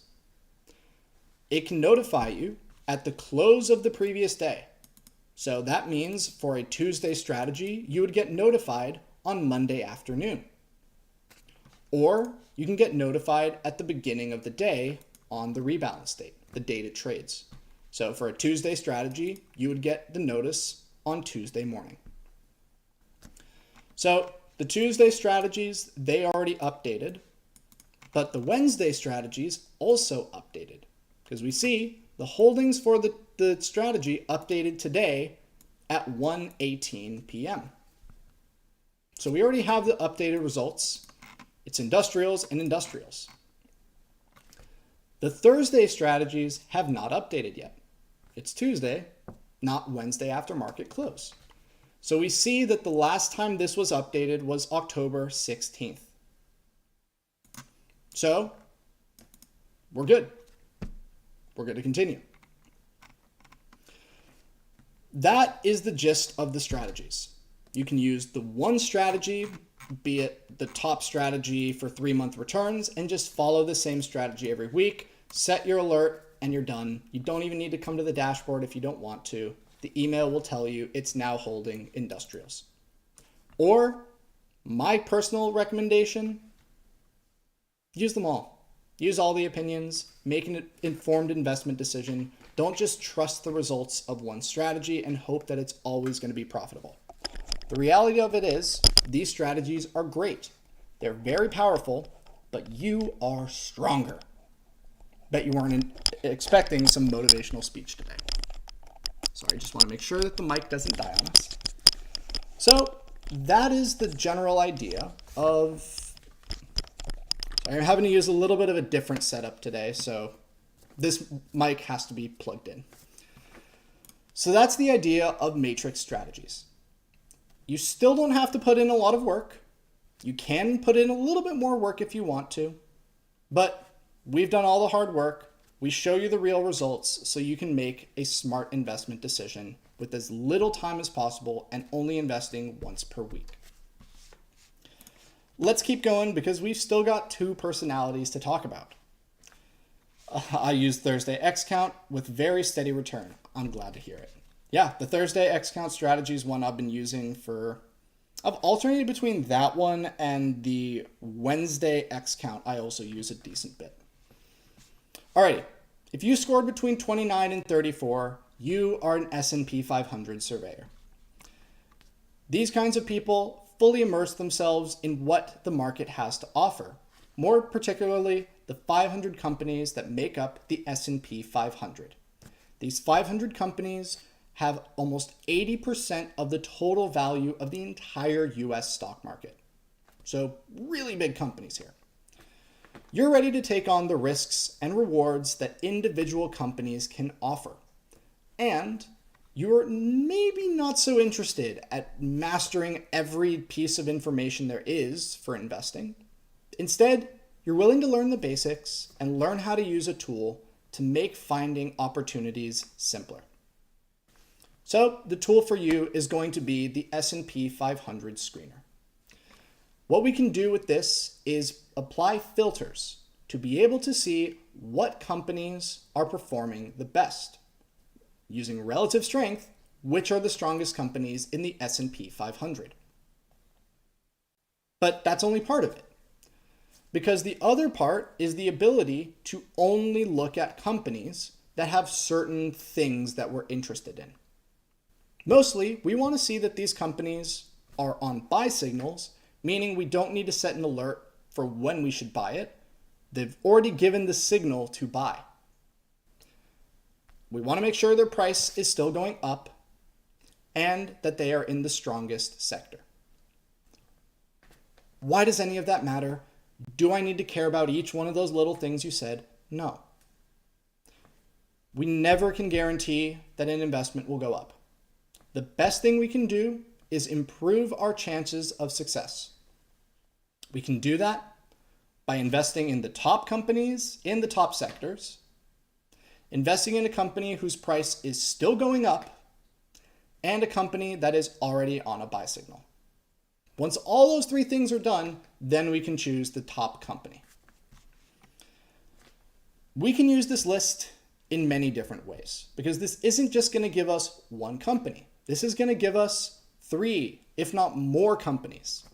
A: It can notify you at the close of the previous day. So that means for a Tuesday strategy, you would get notified on Monday afternoon. Or you can get notified at the beginning of the day on the rebalance date, the date it trades. So for a Tuesday strategy, you would get the notice on Tuesday morning. So the Tuesday strategies, they already updated, but the Wednesday strategies also updated because we see the holdings for the strategy updated today at 1:18 p.m. So we already have the updated results. It's industrials and industrials. The Thursday strategies have not updated yet. It's Tuesday, not Wednesday after market close. So we see that the last time this was updated was October 16th. So we're good. We're going to continue. That is the gist of the strategies. You can use the one strategy, be it the top strategy for 3-month returns, and just follow the same strategy every week. Set your alert and you're done. You don't even need to come to the dashboard if you don't want to. The email will tell you it's now holding industrials. Or my personal recommendation, use them all. Use all the opinions, make an informed investment decision. Don't just trust the results of one strategy and hope that it's always going to be profitable. The reality of it is these strategies are great. They're very powerful, but you are stronger. Bet you weren't expecting some motivational speech today. Sorry, I just want to make sure that the mic doesn't die on us. So that is the general idea of... I'm having to use a little bit of a different setup today, so this mic has to be plugged in. So that's the idea of matrix strategies. You still don't have to put in a lot of work. You can put in a little bit more work if you want to, but we've done all the hard work. We show you the real results so you can make a smart investment decision with as little time as possible and only investing once per week. Let's keep going because we've still got 2 personalities to talk about. I use Thursday X count with very steady return. I'm glad to hear it. Yeah, the Thursday X count strategy is one I've been using for... I've alternated between that one and the Wednesday X count. I also use a decent bit. Alrighty, if you scored between 29 and 34, you are an S&P 500 surveyor. These kinds of people fully immerse themselves in what the market has to offer, more particularly the 500 companies that make up the S&P 500. These 500 companies have almost 80% of the total value of the entire US stock market. So really big companies here. You're ready to take on the risks and rewards that individual companies can offer. And you're maybe not so interested at mastering every piece of information there is for investing. Instead, you're willing to learn the basics and learn how to use a tool to make finding opportunities simpler. So the tool for you is going to be the S&P 500 screener. What we can do with this is apply filters to be able to see what companies are performing the best. Using relative strength, which are the strongest companies in the S&P 500. But that's only part of it. Because the other part is the ability to only look at companies that have certain things that we're interested in. Mostly, we want to see that these companies are on buy signals, meaning we don't need to set an alert for when we should buy it. They've already given the signal to buy. We want to make sure their price is still going up and that they are in the strongest sector. Why does any of that matter? Do I need to care about each one of those little things you said? No. We never can guarantee that an investment will go up. The best thing we can do is improve our chances of success. We can do that by investing in the top companies in the top sectors, investing in a company whose price is still going up, and a company that is already on a buy signal. Once all those three things are done, then we can choose the top company. We can use this list in many different ways because this isn't just going to give us one company. This is going to give us 3, if not more companies.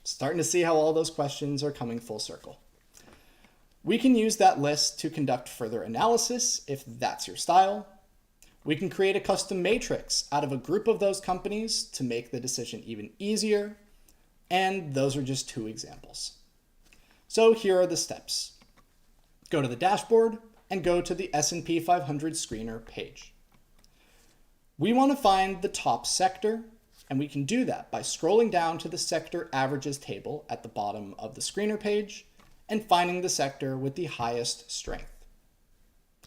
A: Starting to see how all those questions are coming full circle. We can use that list to conduct further analysis if that's your style. We can create a custom matrix out of a group of those companies to make the decision even easier. And those are just 2 examples. So here are the steps. Go to the dashboard and go to the S&P 500 screener page. We want to find the top sector, and we can do that by scrolling down to the sector averages table at the bottom of the screener page and finding the sector with the highest strength.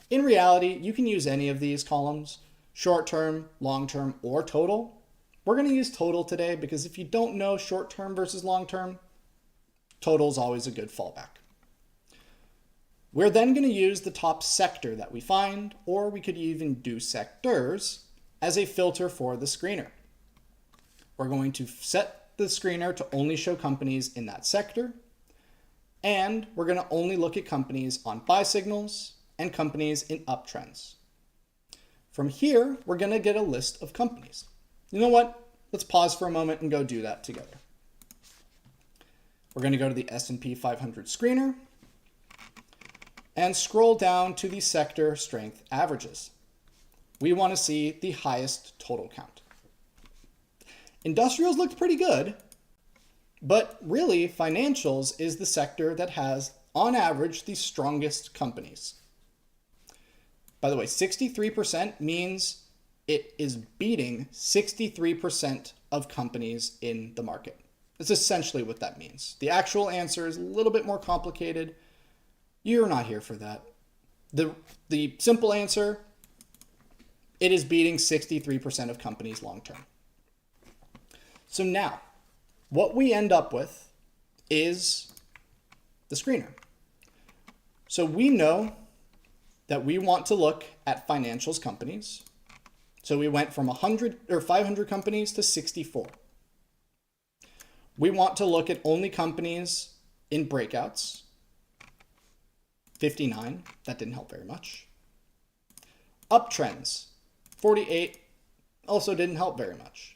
A: In reality, you can use any of these columns, short-term, long-term, or total. We're going to use total today because if you don't know short-term versus long-term, total is always a good fallback. We're then going to use the top sector that we find, or we could even do sectors, as a filter for the screener. We're going to set the screener to only show companies in that sector, and we're going to only look at companies on buy signals and companies in uptrends. From here, we're going to get a list of companies. You know what? Let's pause for a moment and go do that together. We're going to go to the S&P 500 screener and scroll down to the sector strength averages. We want to see the highest total count. Industrials looked pretty good, but really financials is the sector that has, on average, the strongest companies. By the way, 63% means it is beating 63% of companies in the market. That's essentially what that means. The actual answer is a little bit more complicated. You're not here for that. The simple answer, it is beating 63% of companies long term. So now, what we end up with is the screener. So we know that we want to look at financials companies. So we went from 100 or 500 companies to 64. We want to look at only companies in breakouts. 59, that didn't help very much. Uptrends, 48, also didn't help very much.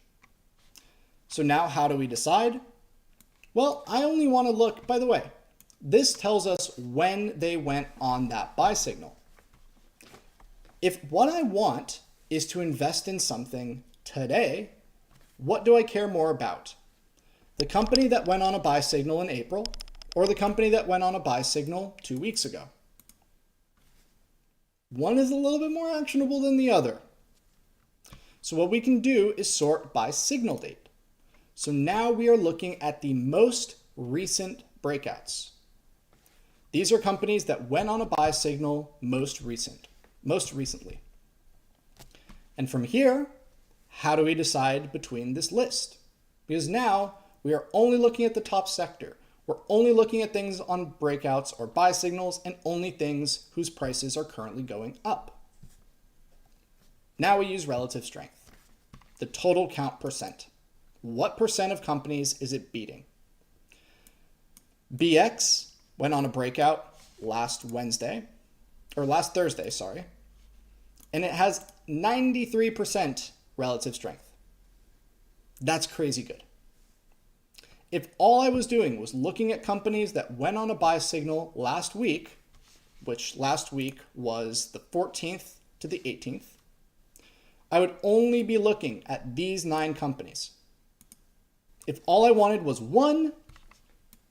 A: So now how do we decide? Well, I only want to look, by the way, this tells us when they went on that buy signal. If what I want is to invest in something today, what do I care more about? The company that went on a buy signal in April or the company that went on a buy signal 2 weeks ago? One is a little bit more actionable than the other. So what we can do is sort by signal date. So now we are looking at the most recent breakouts. These are companies that went on a buy signal most recently. And from here, how do we decide between this list? Because now we are only looking at the top sector. We're only looking at things on breakouts or buy signals and only things whose prices are currently going up. Now we use relative strength, the total count percent. What percent of companies is it beating? BX went on a breakout last Thursday, and it has 93% relative strength. That's crazy good. If all I was doing was looking at companies that went on a buy signal last week, which last week was the 14th to the 18th, I would only be looking at these 9 companies. If all I wanted was one,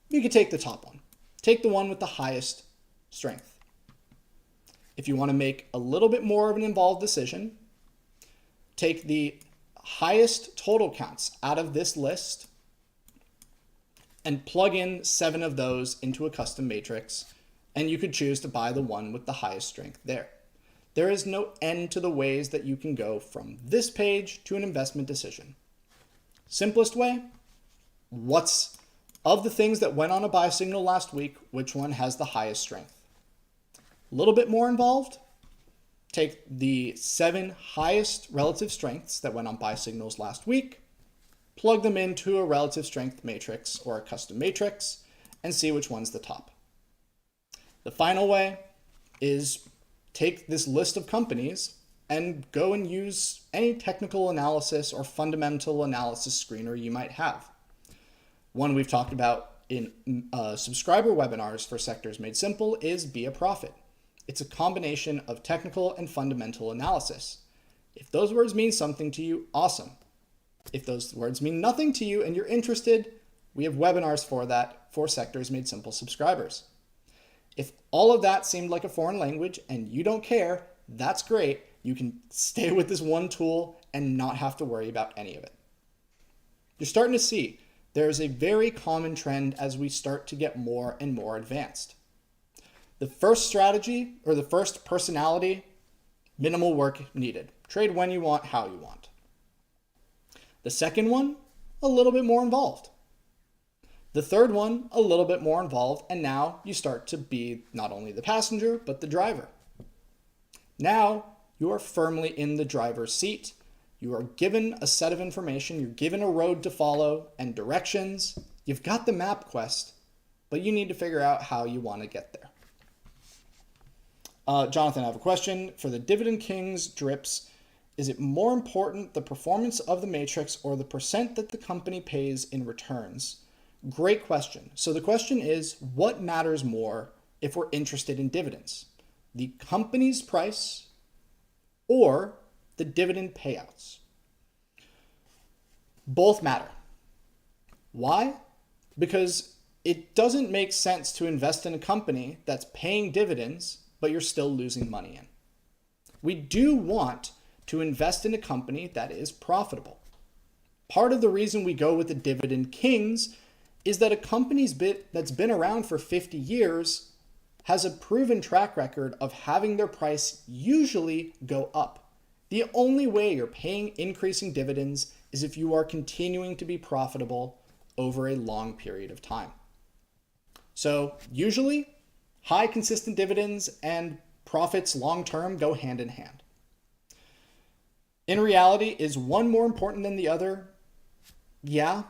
A: you could take the top one. take the one with the highest strength. If you want to make a little bit more of an involved decision, take the highest total counts out of this list and plug in 7 of those into a custom matrix, and you could choose to buy the one with the highest strength there. There is no end to the ways that you can go from this page to an investment decision. Simplest way, what's of the things that went on a buy signal last week, which one has the highest strength? A little bit more involved, take the 7 highest relative strengths that went on buy signals last week, plug them into a relative strength matrix or a custom matrix, and see which one's the top. The final way is take this list of companies and go and use any technical analysis or fundamental analysis screener you might have. One we've talked about in subscriber webinars for Sectors Made Simple is Be a Profit. It's a combination of technical and fundamental analysis. If those words mean something to you, awesome. If those words mean nothing to you and you're interested, we have webinars for that for Sectors Made Simple subscribers. If all of that seemed like a foreign language and you don't care, that's great. You can stay with this one tool and not have to worry about any of it. You're starting to see there is a very common trend as we start to get more and more advanced. The first strategy or the first personality, minimal work needed. Trade when you want, how you want. The second one, a little bit more involved. The third one, a little bit more involved, and now you start to be not only the passenger, but the driver. Now you are firmly in the driver's seat. You are given a set of information, you're given a road to follow and directions. You've got the map quest, but you need to figure out how you want to get there. Jonathan, I have a question. For the Dividend Kings drips, is it more important the performance of the matrix or the percent that the company pays in returns? Great question. So the question is, what matters more if we're interested in dividends? The company's price or the dividend payouts? Both matter. Why? Because it doesn't make sense to invest in a company that's paying dividends, but you're still losing money in. We do want to invest in a company that is profitable. Part of the reason we go with the Dividend Kings is that a company's that's been around for 50 years has a proven track record of having their price usually go up. The only way you're paying increasing dividends is if you are continuing to be profitable over a long period of time. So usually, high consistent dividends and profits long-term go hand in hand. In reality, is one more important than the other? Yeah.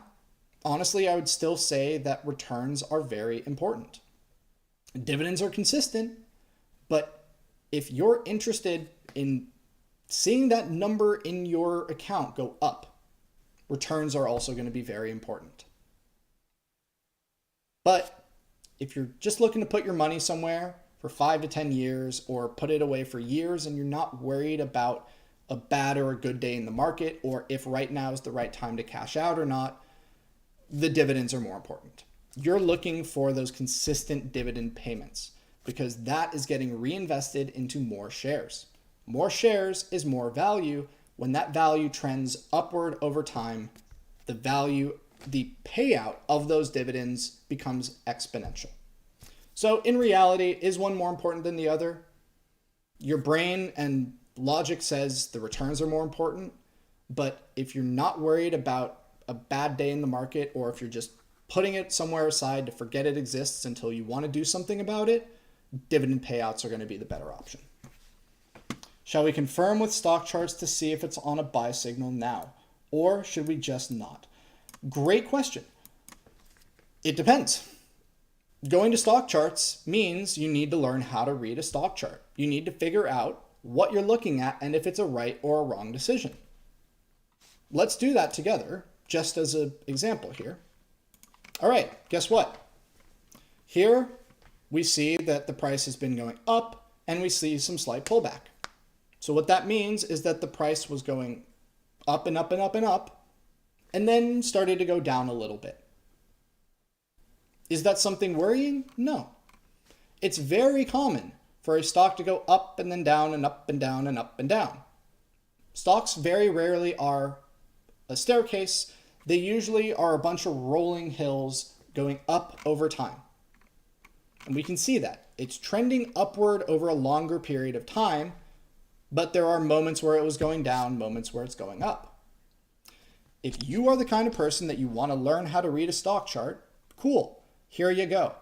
A: Honestly, I would still say that returns are very important. Dividends are consistent, but if you're interested in seeing that number in your account go up, returns are also going to be very important. But if you're just looking to put your money somewhere for 5 to 10 years or put it away for years and you're not worried about a bad or a good day in the market or if right now is the right time to cash out or not, the dividends are more important. You're looking for those consistent dividend payments because that is getting reinvested into more shares. More shares is more value. When that value trends upward over time, the payout of those dividends becomes exponential. So in reality, is one more important than the other? Your brain and logic says the returns are more important, but if you're not worried about a bad day in the market, or if you're just putting it somewhere aside to forget it exists until you want to do something about it, dividend payouts are going to be the better option. Shall we confirm with stock charts to see if it's on a buy signal now, or should we just not? Great question. It depends. Going to stock charts means you need to learn how to read a stock chart. You need to figure out what you're looking at and if it's a right or a wrong decision. Let's do that together, just as an example here. All right, guess what? Here we see that the price has been going up and we see some slight pullback. So what that means is that the price was going up and up and up and up and then started to go down a little bit. Is that something worrying? No. It's very common for a stock to go up and then down and up and down and up and down. Stocks very rarely are a staircase. They usually are a bunch of rolling hills going up over time. And we can see that. It's trending upward over a longer period of time, but there are moments where it was going down, moments where it's going up. If you are the kind of person that you want to learn how to read a stock chart, cool, here you go.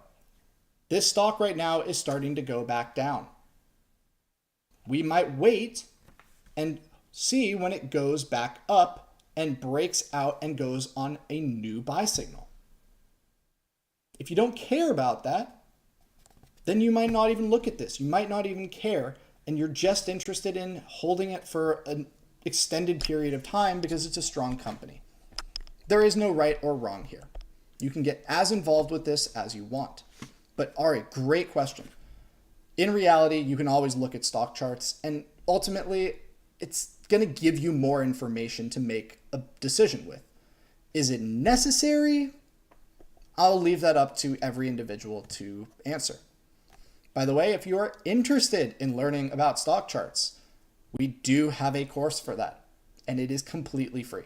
A: This stock right now is starting to go back down. We might wait and see when it goes back up and breaks out and goes on a new buy signal. If you don't care about that, then you might not even look at this. You might not even care, and you're just interested in holding it for an extended period of time because it's a strong company. There is no right or wrong here. You can get as involved with this as you want. But all right, great question. In reality, you can always look at stock charts, and ultimately, it's going to give you more information to make a decision with. Is it necessary? I'll leave that up to every individual to answer. By the way, if you are interested in learning about stock charts, we do have a course for that, and it is completely free.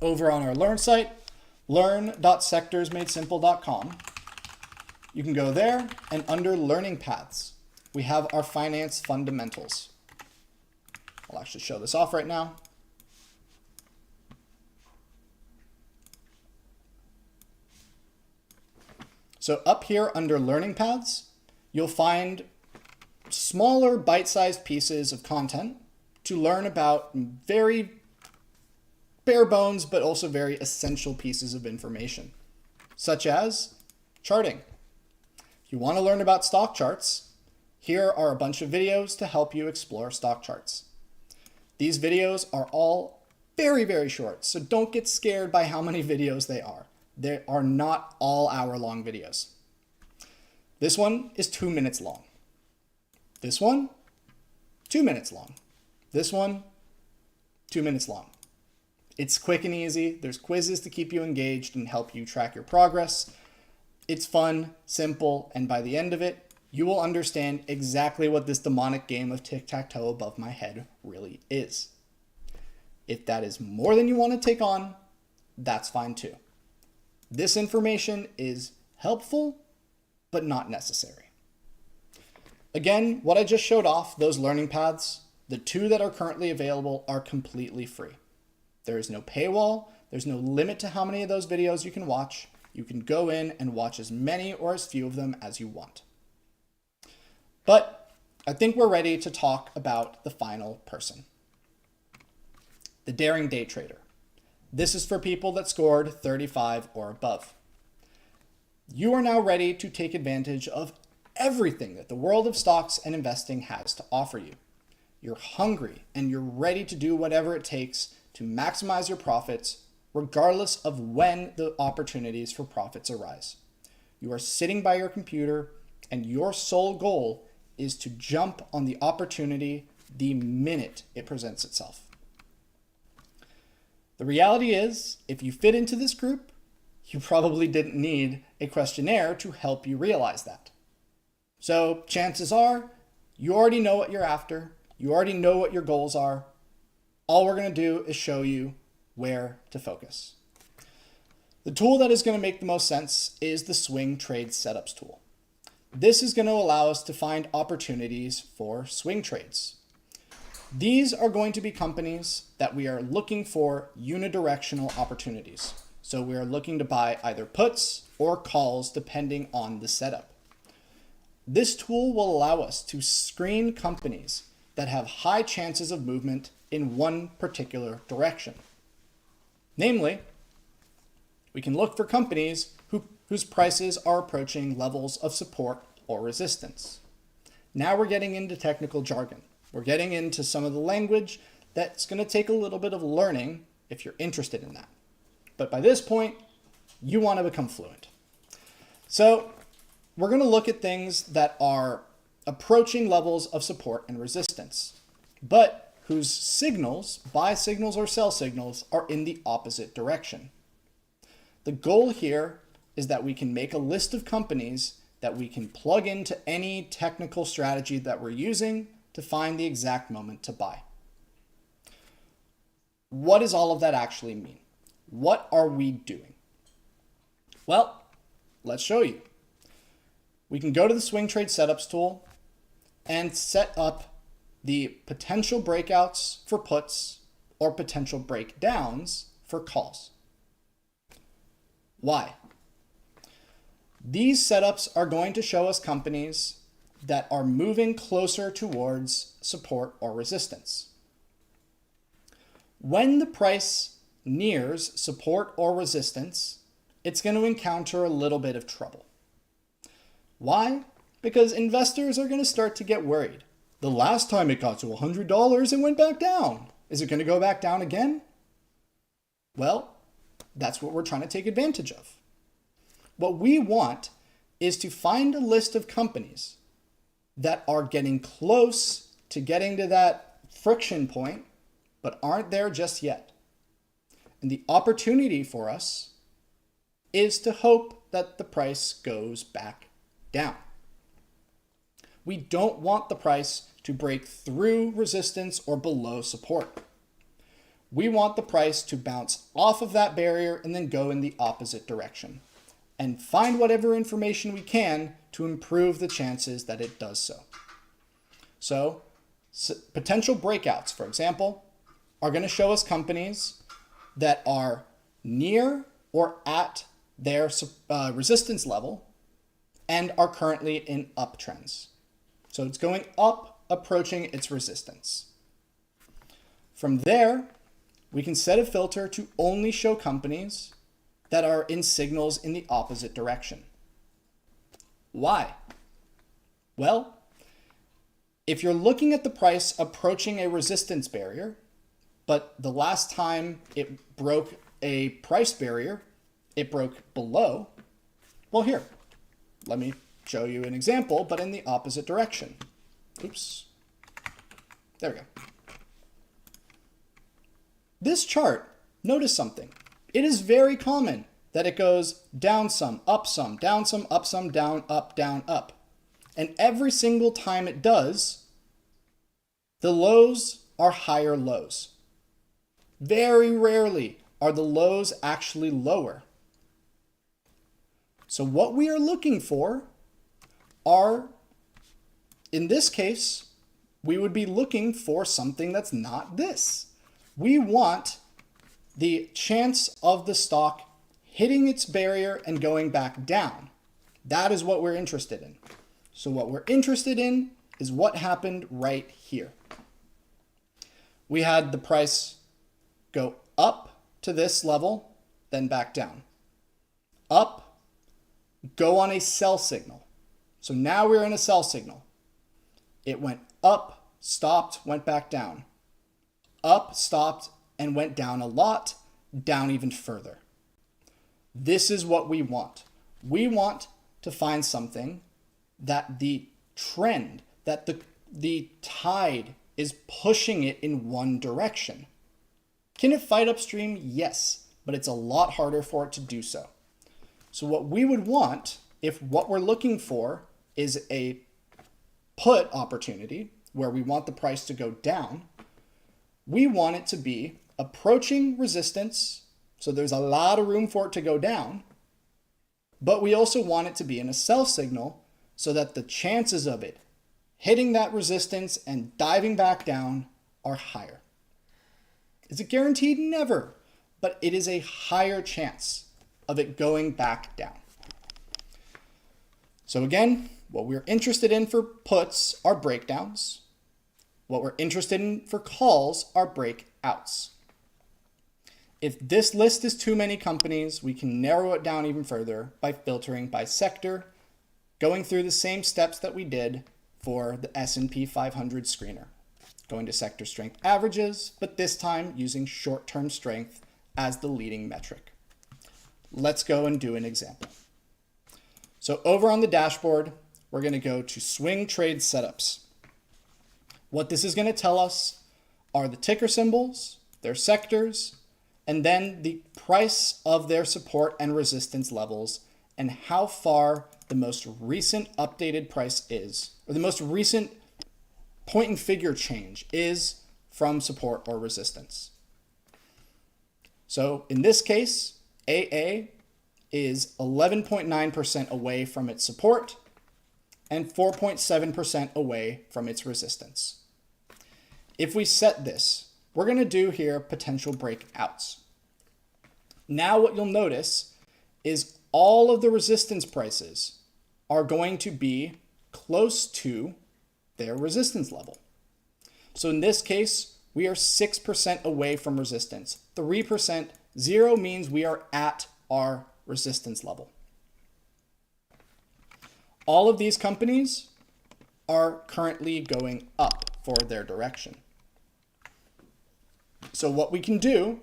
A: Over on our Learn site, learn.sectorsmadesimple.com, you can go there, and under Learning Paths, we have our finance fundamentals. I'll actually show this off right now. So up here under Learning Paths, you'll find smaller bite-sized pieces of content to learn about very bare bones, but also very essential pieces of information, such as charting. If you want to learn about stock charts, here are a bunch of videos to help you explore stock charts. These videos are all very, very short, so don't get scared by how many videos they are. They are not all hour-long videos. This one is 2 minutes long. This one, 2 minutes long. This one, 2 minutes long. It's quick and easy. There's quizzes to keep you engaged and help you track your progress. It's fun, simple, and by the end of it, you will understand exactly what this demonic game of tic-tac-toe above my head really is. If that is more than you want to take on, that's fine too. This information is helpful, but not necessary. Again, what I just showed off, those learning paths, the 2 that are currently available are completely free. There is no paywall. There's no limit to how many of those videos you can watch. You can go in and watch as many or as few of them as you want. But I think we're ready to talk about the final person. The daring day trader. This is for people that scored 35 or above. You are now ready to take advantage of everything that the world of stocks and investing has to offer you. You're hungry and you're ready to do whatever it takes to maximize your profits, regardless of when the opportunities for profits arise. You are sitting by your computer and your sole goal is to jump on the opportunity the minute it presents itself. The reality is, if you fit into this group, you probably didn't need a questionnaire to help you realize that. So chances are, you already know what you're after. You already know what your goals are. All we're going to do is show you where to focus. The tool that is going to make the most sense is the Swing Trade Setups tool. This is going to allow us to find opportunities for swing trades. These are going to be companies that we are looking for unidirectional opportunities. So we are looking to buy either puts or calls depending on the setup. This tool will allow us to screen companies that have high chances of movement in one particular direction. Namely, we can look for companies whose prices are approaching levels of support or resistance. Now we're getting into technical jargon. We're getting into some of the language that's going to take a little bit of learning if you're interested in that. But by this point, you want to become fluent. So we're going to look at things that are approaching levels of support and resistance, but whose signals, buy signals or sell signals, are in the opposite direction. The goal here is that we can make a list of companies that we can plug into any technical strategy that we're using to find the exact moment to buy. What does all of that actually mean? What are we doing? Well, let's show you. We can go to the swing trade setups tool and set up the potential breakouts for puts or potential breakdowns for calls. Why? These setups are going to show us companies that are moving closer towards support or resistance. When the price nears support or resistance, it's going to encounter a little bit of trouble. Why? Because investors are going to start to get worried. The last time it got to $100, it went back down. Is it going to go back down again? Well, that's what we're trying to take advantage of. What we want is to find a list of companies that are getting close to getting to that friction point, but aren't there just yet. And the opportunity for us is to hope that the price goes back down. We don't want the price to break through resistance or below support. We want the price to bounce off of that barrier and then go in the opposite direction, and find whatever information we can to improve the chances that it does so. So, potential breakouts, for example, are going to show us companies that are near or at their resistance level and are currently in uptrends. So it's going up, approaching its resistance. From there, we can set a filter to only show companies that are in signals in the opposite direction. Why? Well, if you're looking at the price approaching a resistance barrier, but the last time it broke a price barrier, it broke below, well, here, let me show you an example, but in the opposite direction. Oops. There we go. This chart, notice something. It is very common that it goes down some, up some, down some, up some, down, up. And every single time it does, the lows are higher lows. Very rarely are the lows actually lower. So what we are looking for are, in this case, we would be looking for something that's not this. We want the chance of the stock hitting its barrier and going back down. That is what we're interested in. So what we're interested in is what happened right here. We had the price go up to this level, then back down. Up, go on a sell signal. So now we're in a sell signal. It went up, stopped, went back down. Up, stopped, and went down a lot, down even further. This is what we want. We want to find something that the trend, that the tide is pushing it in one direction. Can it fight upstream? Yes, but it's a lot harder for it to do so. So what we would want, if what we're looking for is a put opportunity, where we want the price to go down, we want it to be approaching resistance, so there's a lot of room for it to go down, but we also want it to be in a sell signal so that the chances of it hitting that resistance and diving back down are higher. Is it guaranteed? Never, but it is a higher chance of it going back down. So again, what we're interested in for puts are breakdowns. What we're interested in for calls are breakouts. If this list is too many companies, we can narrow it down even further by filtering by sector, going through the same steps that we did for the S&P 500 screener. Going to sector strength averages, but this time using short-term strength as the leading metric. Let's go and do an example. So over on the dashboard, we're going to go to swing trade setups. What this is going to tell us are the ticker symbols, their sectors, and then the price of their support and resistance levels and how far the most recent updated price is, or the most recent point and figure change is from support or resistance. So in this case, AA is 11.9% away from its support and 4.7% away from its resistance. If we set this, we're going to do here potential breakouts. Now what you'll notice is all of the resistance prices are going to be close to their resistance level. So in this case, we are 6% away from resistance. 3%, 0 means we are at our resistance level. All of these companies are currently going up for their direction. So what we can do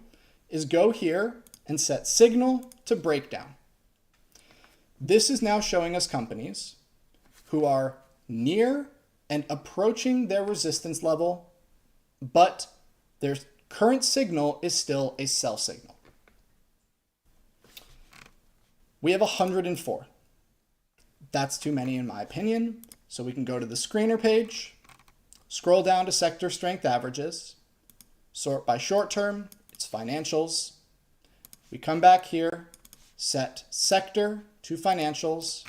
A: is go here and set signal to breakdown. This is now showing us companies who are near and approaching their resistance level, but their current signal is still a sell signal. We have 104. That's too many in my opinion. So we can go to the screener page, scroll down to sector strength averages, sort by short term, it's financials. We come back here, set sector to financials,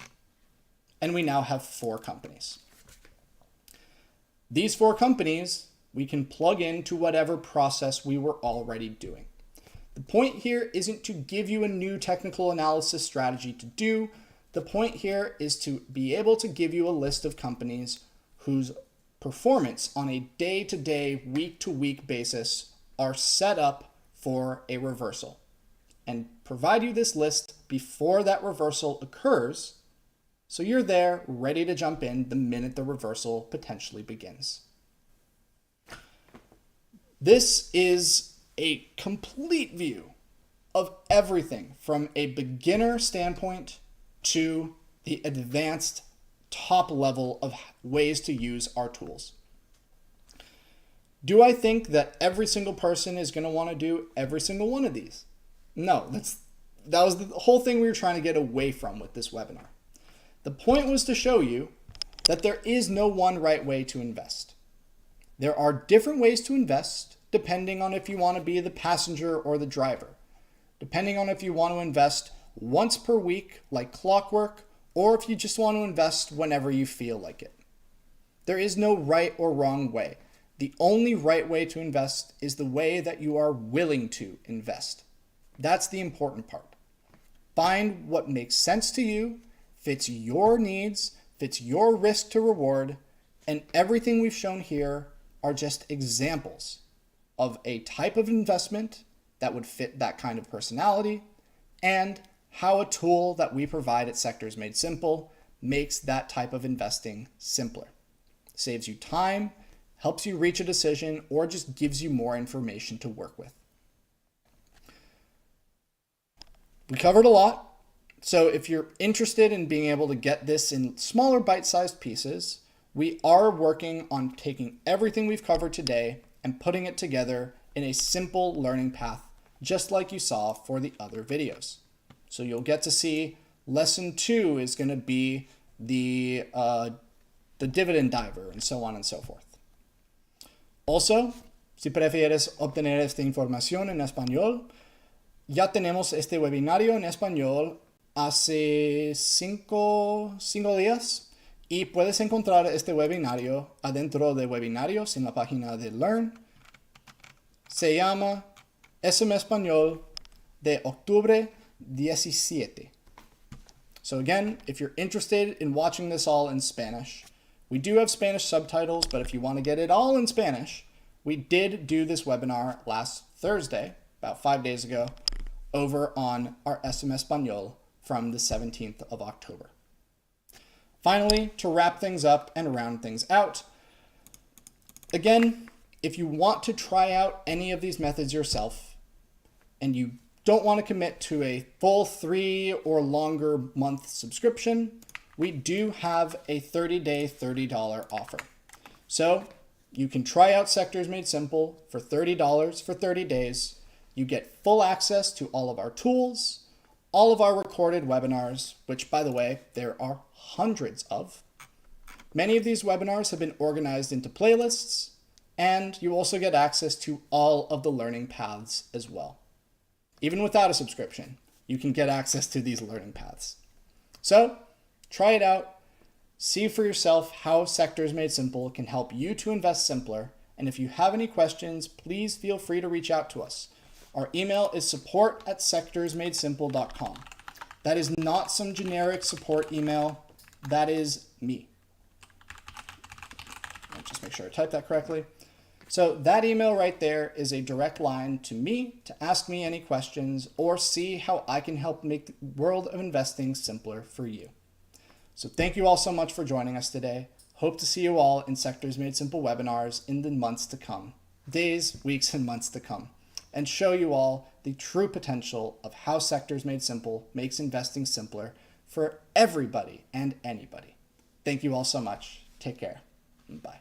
A: and we now have 4 companies. These 4 companies we can plug into whatever process we were already doing. The point here isn't to give you a new technical analysis strategy to do. The point here is to be able to give you a list of companies whose performance on a day-to-day, week-to-week basis are set up for a reversal, and provide you this list before that reversal occurs, so you're there ready to jump in the minute the reversal potentially begins. This is a complete view of everything from a beginner standpoint to the advanced top level of ways to use our tools. Do I think that every single person is going to want to do every single one of these? No, that was the whole thing we were trying to get away from with this webinar. The point was to show you that there is no one right way to invest. There are different ways to invest depending on if you want to be the passenger or the driver, depending on if you want to invest once per week like clockwork, or if you just want to invest whenever you feel like it. There is no right or wrong way. The only right way to invest is the way that you are willing to invest. That's the important part. Find what makes sense to you, fits your needs, fits your risk to reward, and everything we've shown here are just examples of a type of investment that would fit that kind of personality, and how a tool that we provide at Sectors Made Simple makes that type of investing simpler. Saves you time, helps you reach a decision, or just gives you more information to work with. We covered a lot, so if you're interested in being able to get this in smaller bite-sized pieces, we are working on taking everything we've covered today and putting it together in a simple learning path, just like you saw for the other videos. So you'll get to see lesson 2 is going to be the dividend diver and so on and so forth. Also, si prefieres obtener esta información en español, ya tenemos este webinario en español hace 5 días y puedes encontrar este webinario adentro de webinarios en la página de Learn. Se llama SM Español de octubre 17. So again, if you're interested in watching this all in Spanish, we do have Spanish subtitles, but if you want to get it all in Spanish, we did do this webinar last Thursday, about 5 days ago, over on our SM Español from the 17th of October. Finally, to wrap things up and round things out, again, if you want to try out any of these methods yourself and you don't want to commit to a full 3 or longer month subscription, we do have a 30-day $30 offer. So you can try out Sectors Made Simple for $30 for 30 days. You get full access to all of our tools, all of our recorded webinars, which by the way, there are hundreds of. Many of these webinars have been organized into playlists, and you also get access to all of the learning paths as well. Even without a subscription, you can get access to these learning paths. So try it out. See for yourself how Sectors Made Simple can help you to invest simpler. And if you have any questions, please feel free to reach out to us. Our email is support@sectorsmadesimple.com. That is not some generic support email. That is me. I'll just make sure I type that correctly. So that email right there is a direct line to me to ask me any questions or see how I can help make the world of investing simpler for you. So thank you all so much for joining us today. Hope to see you all in Sectors Made Simple webinars in the months to come, days, weeks, and months to come, and show you all the true potential of how Sectors Made Simple makes investing simpler for everybody and anybody. Thank you all so much. Take care. Bye.